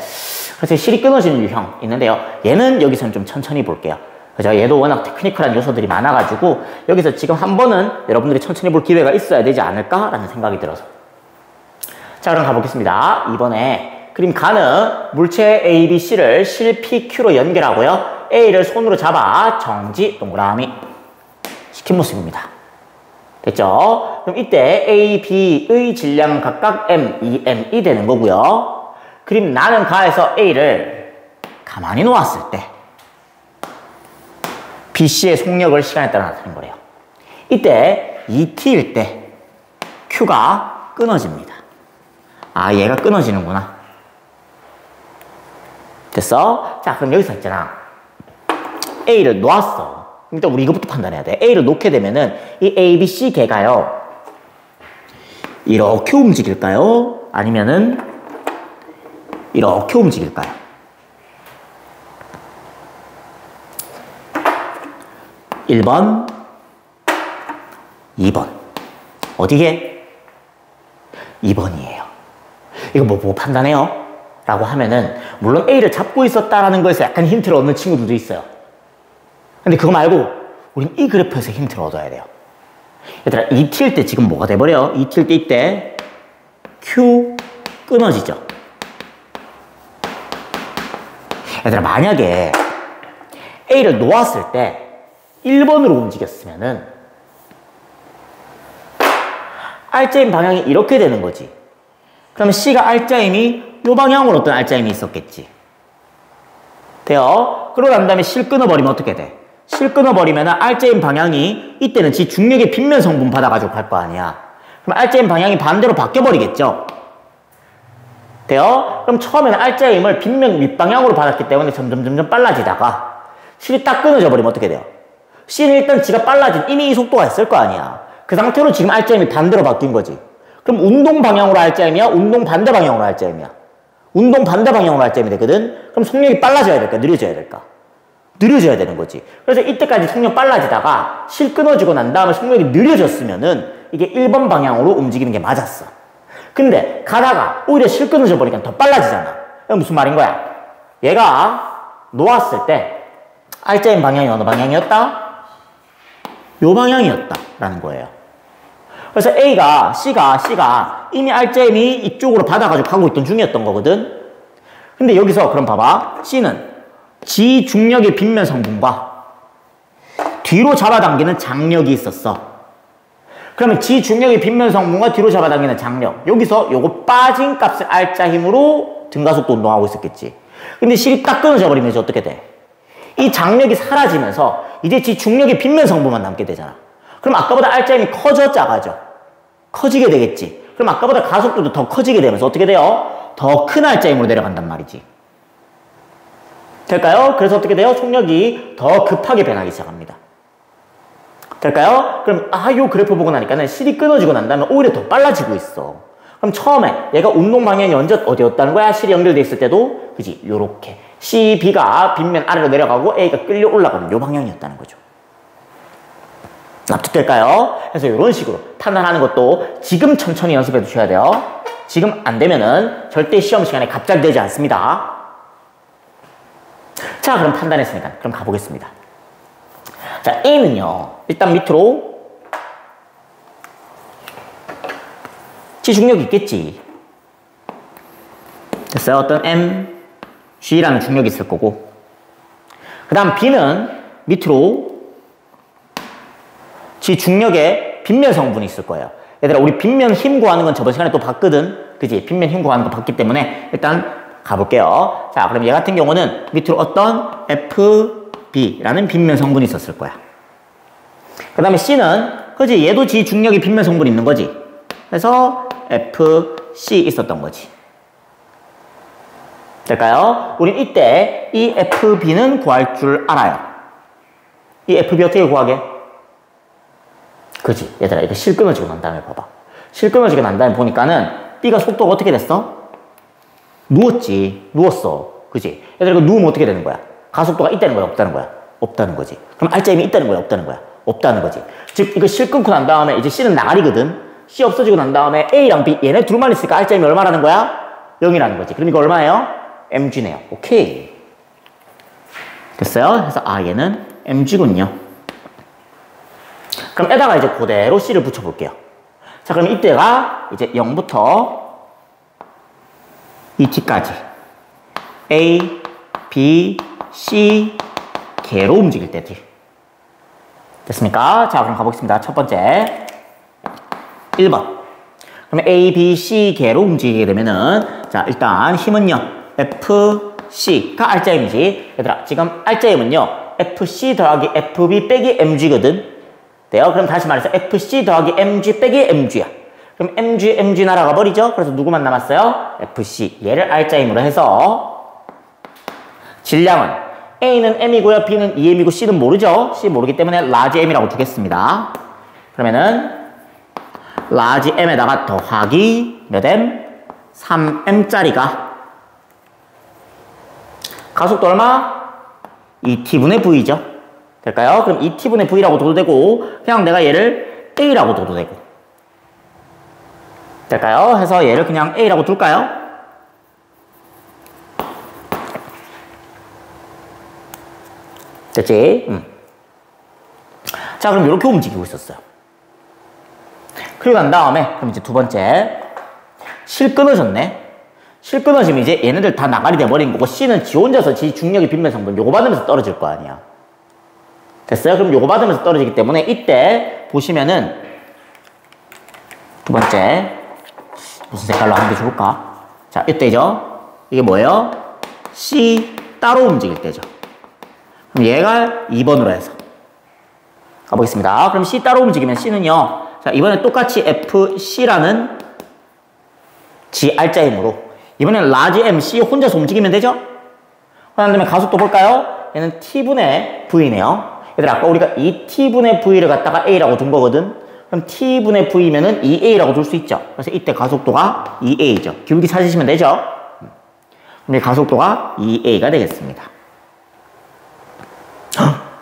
그래서 실이 끊어지는 유형 있는데요. 얘는 여기서는 좀 천천히 볼게요. 그죠? 얘도 워낙 테크니컬한 요소들이 많아가지고 여기서 지금 한 번은 여러분들이 천천히 볼 기회가 있어야 되지 않을까라는 생각이 들어서. 자, 그럼 가보겠습니다. 이번에 그림 가는 물체 A, B, C를 실 PQ로 연결하고요. A를 손으로 잡아 정지 동그라미 시킨 모습입니다. 됐죠? 그럼 이때 A, B의 질량은 각각 M, 2M이 되는 거고요. 그림 나는 가에서 A를 가만히 놓았을 때 BC의 속력을 시간에 따라 나타낸 거래요. 이때 2T일 때 Q가 끊어집니다. 아, 얘가 끊어지는구나. 됐어? 자, 그럼 여기서 있잖아. A를 놓았어. 일단 우리 이거부터 판단해야 돼. A를 놓게 되면은 이 A, B, C 개가요. 이렇게 움직일까요? 아니면은 이렇게 움직일까요? (1번) (2번) 어디게? 2번이에요. 이거 뭐 판단해요? 라고 하면은 물론 A를 잡고 있었다라는 거에서 약간 힌트를 얻는 친구들도 있어요. 근데 그거 말고 우린 이 그래프에서 힌트를 얻어야 돼요. 얘들아, 2T일 때 지금 뭐가 돼버려? 2T일 때 이때 Q 끊어지죠. 얘들아, 만약에 A를 놓았을 때 1번으로 움직였으면은 R자임 방향이 이렇게 되는 거지. 그러면 C가 R자임이 이 방향으로 어떤 R자임이 있었겠지. 돼요? 그러고 난 다음에 실 끊어버리면 어떻게 돼? 실 끊어버리면 R자임 방향이 이때는 지 중력의 빗면 성분 받아가지고 갈 거 아니야. 그럼 R자임 방향이 반대로 바뀌어버리겠죠? 돼요? 그럼 처음에는 R자임을 빗면 윗방향으로 받았기 때문에 점점 빨라지다가 실이 딱 끊어져 버리면 어떻게 돼요? C는 일단 지가 빨라진 이미 이 속도가 있을 거 아니야. 그 상태로 지금 R자임이 반대로 바뀐 거지. 그럼 운동 방향으로 R자임이야? 운동 반대 방향으로 R자임이야? 운동 반대 방향으로 R자임이 되거든? 그럼 속력이 빨라져야 될까? 느려져야 될까? 느려져야 되는 거지. 그래서 이때까지 속력 빨라지다가 실 끊어지고 난 다음에 속력이 느려졌으면은 이게 1번 방향으로 움직이는 게 맞았어. 근데 가다가 오히려 실 끊어져 버리니까 더 빨라지잖아. 이건 무슨 말인 거야? 얘가 놓았을 때 R자임 방향이 어느 방향이었다? 요 방향이었다라는 거예요. 그래서 C가 이미 R자임이 이쪽으로 받아가지고 가고 있던 중이었던 거거든. 근데 여기서 그럼 봐봐. C는 지 중력의 빗면 성분과 뒤로 잡아당기는 장력이 있었어. 그러면 지 중력의 빗면 성분과 뒤로 잡아당기는 장력. 여기서 요거 빠진 값을 R자 힘으로 등가속도 운동하고 있었겠지. 근데 실이 딱 끊어져 버리면 이제 어떻게 돼? 이 장력이 사라지면서 이제 지 중력의 빗면 성분만 남게 되잖아. 그럼 아까보다 R자 힘이 커져 작아져? 커지게 되겠지. 그럼 아까보다 가속도도 더 커지게 되면서 어떻게 돼요? 더 큰 R자 힘으로 내려간단 말이지. 될까요? 그래서 어떻게 돼요? 속력이 더 급하게 변하기 시작합니다. 될까요? 그럼 요 그래프 보고 나니까는 실이 끊어지고 난 다음에 오히려 더 빨라지고 있어. 그럼 처음에 얘가 운동 방향이 언제 어디였다는 거야? 실이 연결돼 있을 때도 그지? 요렇게 C, B가 빗면 아래로 내려가고 A가 끌려 올라가는 요 방향이었다는 거죠. 납득될까요? 그래서 이런 식으로 판단하는 것도 지금 천천히 연습해 두셔야 돼요. 지금 안 되면은 절대 시험 시간에 갑자기 되지 않습니다. 자, 그럼 판단했으니까 그럼 가보겠습니다. 자, A는요 일단 밑으로 지중력이 있겠지. 됐어요? 어떤 M, G라는 중력이 있을 거고, 그 다음 B는 밑으로 지중력의 빗면 성분이 있을 거예요. 얘들아, 우리 빗면 힘 구하는 건 저번 시간에 또 봤거든. 그지? 빗면 힘 구하는 거 봤기 때문에 일단 가볼게요. 자, 그럼 얘 같은 경우는 밑으로 어떤 FB라는 빗면 성분이 있었을 거야. 그 다음에 C는, 그지? 얘도 지 중력의 빗면 성분이 있는 거지. 그래서 FC 있었던 거지. 될까요? 우린 이때 이 FB는 구할 줄 알아요. 이 FB 어떻게 구하게? 그지? 얘들아, 이거 실 끊어지고 난 다음에 봐봐. 실 끊어지고 난 다음에 보니까는 B가 속도가 어떻게 됐어? 누웠지. 누웠어. 그지? 얘들아, 이거 누우면 어떻게 되는 거야? 가속도가 있다는 거야? 없다는 거야? 없다는 거지. 그럼 R자임이 있다는 거야? 없다는 거야? 없다는 거지. 즉, 이거 실 끊고 난 다음에 이제 C는 나가리거든? C 없어지고 난 다음에 A랑 B, 얘네 둘만 있으니까 R자임이 얼마라는 거야? 0이라는 거지. 그럼 이거 얼마예요? mg네요. 오케이. 됐어요? 그래서 얘는 mg군요. 그럼 에다가 이제 그대로 c를 붙여볼게요. 자, 그럼 이때가 이제 0부터 이 t까지 a, b, c 개로 움직일 때지. 됐습니까? 자, 그럼 가보겠습니다. 첫 번째 1번. 그러면 A, B, C 개로 움직이게 되면은 자, 일단 힘은요 F, C가 알짜임이지. 얘들아, 지금 알짜임은요 FC 더하기 FB 빼기 MG거든. 돼요? 그럼 다시 말해서 FC 더하기 MG 빼기 MG야. 그럼 MG 날아가 버리죠? 그래서 누구만 남았어요? FC. 얘를 알짜임으로 해서 질량은 A는 M이고요, B는 2M이고, C는 모르죠? C 모르기 때문에 라지 M이라고 두겠습니다. 그러면은 라지 M에다가 더하기 몇 M? 3M짜리가 가속도 얼마? 2T분의 V죠. 될까요? 그럼 2T분의 V라고 둬도 되고 그냥 내가 얘를 A라고 둬도 되고 될까요? 해서 얘를 그냥 A라고 둘까요? 됐지? 자, 그럼 이렇게 움직이고 있었어요. 그리고 난 다음에 그럼 이제 두 번째 실 끊어졌네. 실 끊어지면 이제 얘네들 다 나가리 돼버린 거고 C는 지 혼자서 지 중력의 빈면 성분 요거 받으면서 떨어질 거 아니야. 됐어요? 그럼 요거 받으면서 떨어지기 때문에 이때 보시면은 두 번째 무슨 색깔로 하는 게 좋을까? 자, 이때죠? 이게 뭐예요? C 따로 움직일 때죠. 그럼 얘가 2번으로 해서 가보겠습니다. 그럼 C 따로 움직이면 C는요. 자, 이번엔 똑같이 FC라는 지 알짜임으로 이번엔 라지 MC 혼자서 움직이면 되죠? 그 다음에 가속도 볼까요? 얘는 T분의 V네요. 얘들아, 아까 우리가 2T분의 V를 갖다가 A라고 둔 거거든? 그럼 T분의 V면은 2A라고 둘 수 있죠? 그래서 이때 가속도가 2A죠. 기울기 찾으시면 되죠? 그럼 이 가속도가 2A가 되겠습니다.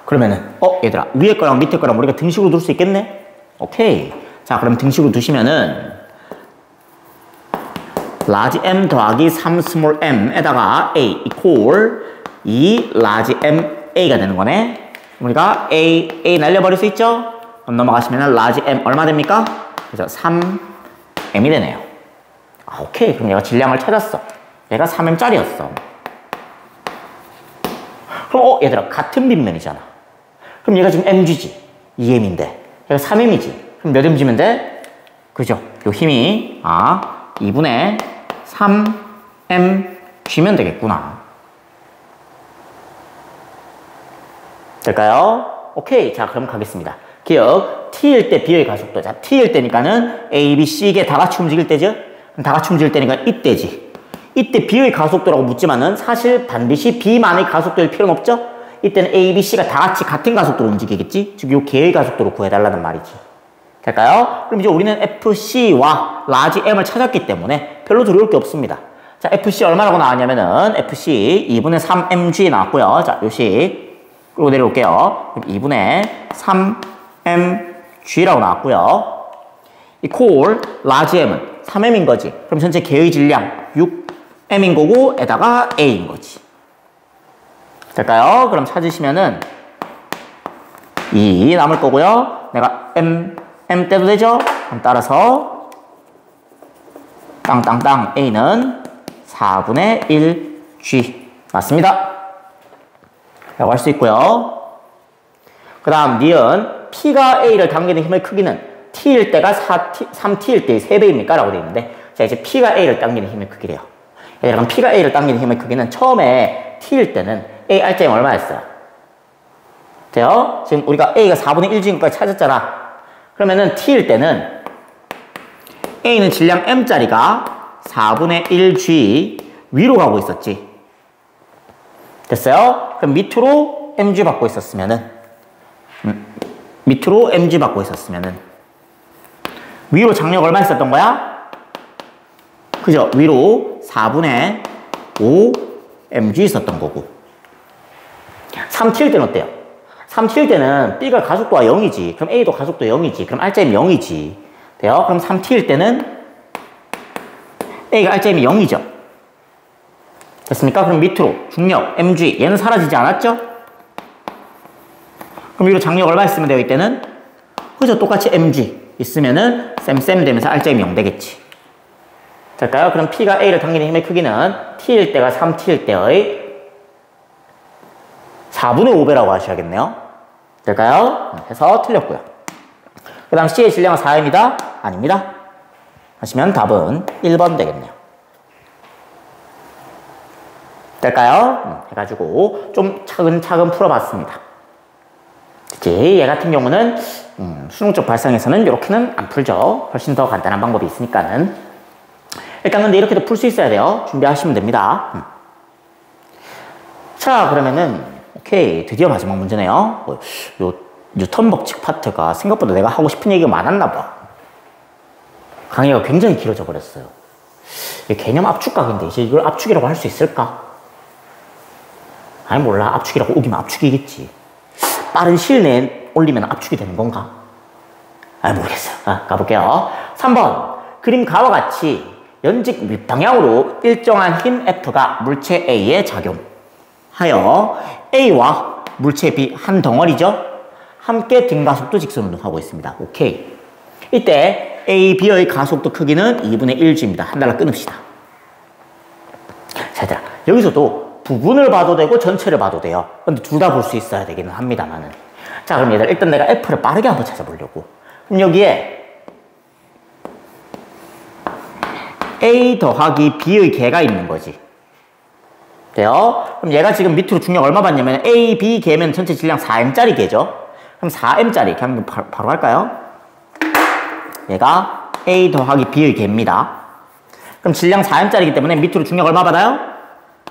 그러면은 얘들아, 위에 거랑 밑에 거랑 우리가 등식으로 둘 수 있겠네? 오케이. 자, 그럼 등식으로 두시면은 라지 M 더하기 3 스몰 m에다가 A 이퀄 2 라지 M A가 되는 거네. 우리가 A 날려버릴 수 있죠? 넘어가시면은 라지 M 얼마 됩니까? 그래서 3M이 되네요. 오케이. 그럼 얘가 질량을 찾았어. 얘가 3M짜리였어. 그럼 얘들아, 같은 빗면이잖아. 그럼 얘가 지금 MG지. 2M인데 얘가 3M이지. 그럼 몇 MG면 돼? 그죠? 요 힘이 2분의 3mg면 되겠구나. 될까요? 오케이. 자, 그럼 가겠습니다. 기억, T일 때 B의 가속도. 자, T일 때니까는 A, B, C게 다 같이 움직일 때죠? 그럼 다 같이 움직일 때니까 이때지. 이때 B의 가속도라고 묻지만은 사실 반드시 B만의 가속도일 필요는 없죠? 이때는 A, B, C가 다 같이 같은 가속도로 움직이겠지? 즉, 요 개의 가속도로 구해달라는 말이지. 될까요? 그럼 이제 우리는 FC와 라지 M을 찾았기 때문에 별로 두려울 게 없습니다. 자, FC 얼마라고 나왔냐면은 FC 2분의 3mg 나왔고요. 자, 요식 끌고 내려올게요. 2분의 3mg라고 나왔고요. 이 콜 라지 M은 3m인 거지. 그럼 전체 개의 질량 6m인 거고 에다가 A인 거지. 될까요? 그럼 찾으시면은 2 남을 거고요. 내가 M 떼도 되죠? 그럼 따라서 땅땅땅 A는 4분의 1G 맞습니다. 라고 할 수 있고요. 그 다음 니은 P가 A를 당기는 힘의 크기는 T일 때가 3T일 때의 3배입니까? 라고 되어 있는데 자, 이제 P가 A를 당기는 힘의 크기래요. 그럼 P가 A를 당기는 힘의 크기는 처음에 T일 때는 A 알짜임 얼마였어요? 돼요? 지금 우리가 A가 4분의 1G인 것까지 찾았잖아. 그러면은 T일 때는 A는 질량 M짜리가 4분의 1G 위로 가고 있었지. 됐어요? 그럼 밑으로 mg 받고 있었으면은 밑으로 mg 받고 있었으면은 위로 장력 얼마 있었던 거야? 그죠? 위로 4분의 5 mg 있었던 거고 3t일 때는 어때요? 3t일 때는 B가 가속도가 0이지. 그럼 A도 가속도 0이지. 그럼 알짜임이 0이지. 돼요? 그럼 3t일 때는 A가 알짜임이 0이죠. 됐습니까? 그럼 밑으로 중력 mg 얘는 사라지지 않았죠? 그럼 위로 장력 얼마 있으면 돼요? 이때는 그죠? 똑같이 mg 있으면은 쌤 되면서 R점이 0 되겠지. 될까요? 그럼 P가 A를 당기는 힘의 크기는 T일 때가 3T일 때의 4분의 5배라고 하셔야겠네요. 될까요? 해서 틀렸고요. 그 다음 C의 질량은 4m이다? 아닙니다. 하시면 답은 1번 되겠네요. 될까요? 해가지고 좀 차근차근 풀어봤습니다. 특히 얘 같은 경우는 수능적 발상에서는 이렇게는 안 풀죠. 훨씬 더 간단한 방법이 있으니까는. 일단 근데 이렇게도 풀 수 있어야 돼요. 준비하시면 됩니다. 자, 그러면은 오케이, 드디어 마지막 문제네요. 요 뉴턴 법칙 파트가 생각보다 내가 하고 싶은 얘기가 많았나 봐. 강의가 굉장히 길어져 버렸어요. 개념 압축각인데 이제 이걸 압축이라고 할 수 있을까? 아니 몰라. 압축이라고 우기면 압축이겠지. 빠른 시일 내에 올리면 압축이 되는 건가? 아니 모르겠어요. 가볼게요. 3번. 그림 가와 같이 연직 윗방향으로 일정한 힘 F가 물체 A에 작용하여 A와 물체 B 한 덩어리죠? 함께 등가속도 직선운동하고 있습니다. 오케이. 이때 A, B의 가속도 크기는 2분의 1g입니다. 한 달러 끊읍시다. 자, 얘들아. 여기서도 부분을 봐도 되고 전체를 봐도 돼요. 근데 둘 다 볼 수 있어야 되기는 합니다만은. 자, 그럼 얘들아. 일단 내가 F를 빠르게 한번 찾아보려고. 그럼 여기에 A 더하기 B의 개가 있는 거지. 돼요? 그럼 얘가 지금 밑으로 중력 얼마 받냐면 A, B 개면 전체 질량 4m짜리 개죠? 그럼 4m짜리 그냥 바로 할까요? 얘가 A 더하기 B의 개입니다. 그럼 질량 4m짜리이기 때문에 밑으로 중력 얼마 받아요?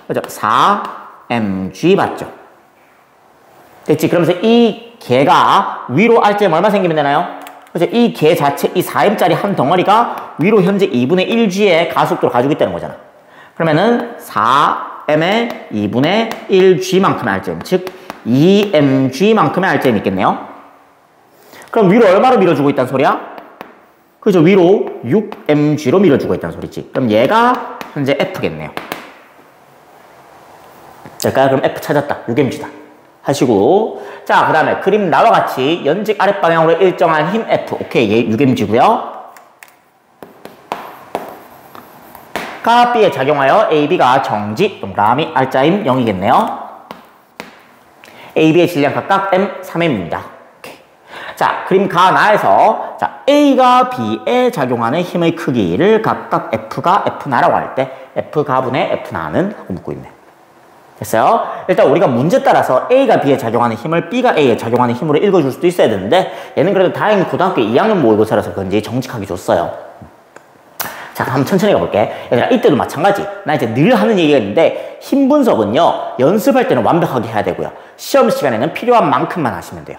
그죠? 4mg 받죠. 됐지? 그러면서 이 개가 위로 R점 얼마 생기면 되나요? 그죠? 이 개 자체, 이 4m짜리 한 덩어리가 위로 현재 2분의 1g의 가속도를 가지고 있다는 거잖아. 그러면은 4m의 2분의 1g만큼의 R점, 즉 2mg만큼의 R점이 있겠네요. 그럼 위로 얼마로 밀어주고 있다는 소리야? 그죠? 위로 6mg로 밀어주고 있다는 소리지. 그럼 얘가 현재 F겠네요. 될까요? 그럼 F 찾았다. 6mg다. 하시고, 자, 그 다음에 그림 나와 같이 연직 아랫방향으로 일정한 힘 F. 오케이, 얘 6mg고요. 가 B에 작용하여 AB가 정지, 동그라미 R자임 0이겠네요. AB의 질량 각각 M, 3m입니다. 오케이. 자, 그림 가 나에서 자, A가 B에 작용하는 힘의 크기를 각각 F가 F나라고 할 때 F가분의 F나는 하고 묻고 있네요. 됐어요? 일단 우리가 문제 따라서 A가 B에 작용하는 힘을 B가 A에 작용하는 힘으로 읽어줄 수도 있어야 되는데 얘는 그래도 다행히 고등학교 2학년 모의고사라서 그런지 정직하게 줬어요. 자, 한번 천천히 가볼게. 얘들아, 이때도 마찬가지. 나 이제 늘 하는 얘기가 있는데 힘 분석은요, 연습할 때는 완벽하게 해야 되고요. 시험 시간에는 필요한 만큼만 하시면 돼요.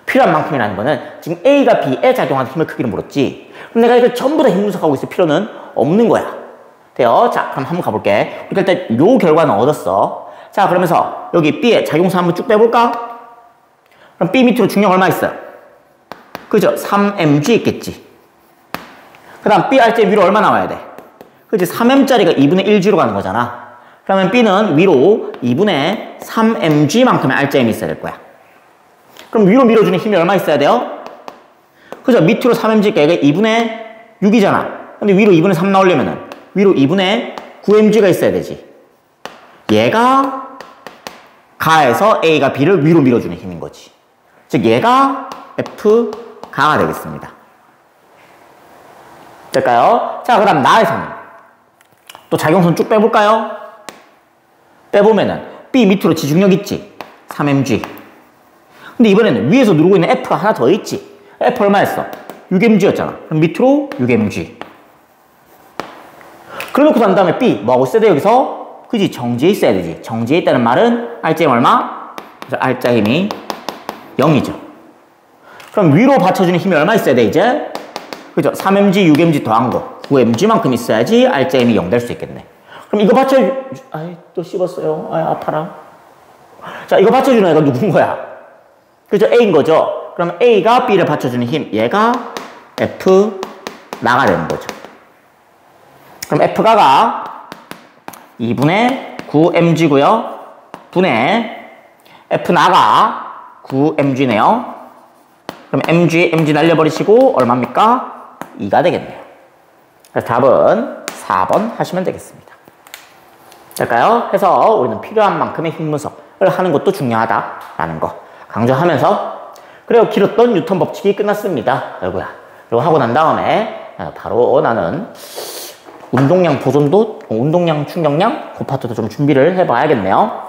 필요한 만큼이라는 거는 지금 A가 B에 작용하는 힘의 크기를 물었지. 그럼 내가 이걸 전부 다 힘 분석하고 있을 필요는 없는 거야. 돼요? 자, 그럼 한번 가볼게. 우리가 일단 요 결과는 얻었어. 자, 그러면서 여기 B의 작용수 한번 쭉 빼볼까? 그럼 B 밑으로 중력 얼마 있어요? 그죠? 3mg 있겠지. 그 다음 B R점 위로 얼마 나와야 돼? 그치? 3m짜리가 2분의 1g로 가는 거잖아. 그러면 B는 위로 2분의 3mg만큼의 R점이 있어야 될 거야. 그럼 위로 밀어주는 힘이 얼마 있어야 돼요? 그죠? 밑으로 3mg니까 얘가 2분의 6이잖아. 근데 위로 2분의 3 나오려면은 위로 2분의 9mg가 있어야 되지. 얘가 가에서 A가 B를 위로 밀어주는 힘인 거지. 즉 얘가 F가가 되겠습니다. 될까요? 자, 그 다음 나에서는 또 작용선 쭉 빼볼까요? 빼보면은 B 밑으로 지중력 있지? 3mg. 근데 이번에는 위에서 누르고 있는 F가 하나 더 있지? F 얼마였어? 6mg였잖아. 그럼 밑으로 6mg. 그래놓고 난 다음에 B 뭐하고 있어야 돼 여기서? 그지? 정지에 있어야 되지. 정지에 있다는 말은 R자힘 얼마? 그래서 R자힘이 0이죠. 그럼 위로 받쳐주는 힘이 얼마 있어야 돼 이제? 그죠? 3mg, 6mg 더한 거 9mg만큼 있어야지 R자힘이 0 될 수 있겠네. 그럼 이거 받쳐 아이 또 씹었어요. 아이 아파라. 자, 이거 받쳐주는 애가 누군 거야? 그죠? A인 거죠? 그럼 A가 B를 받쳐주는 힘 얘가 F 나가 되는 거죠. 그럼 F가가 2분의 9mg고요. 분의 F 나가 9mg네요. 그럼 mg 날려버리시고 얼마입니까? 2가 되겠네요. 그래서 답은 4번 하시면 되겠습니다. 될까요? 해서 우리는 필요한 만큼의 힘 분석을 하는 것도 중요하다라는 거 강조하면서 그리고 길었던 뉴턴 법칙이 끝났습니다. 여러분야. 이거 하고 난 다음에 바로 나는 운동량 보존도, 운동량 충격량 그 파트도 좀 준비를 해봐야겠네요.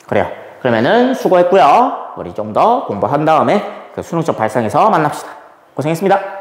그래요. 그러면은 수고했고요. 우리 좀 더 공부한 다음에 그 수능적 발상에서 만납시다. 고생했습니다.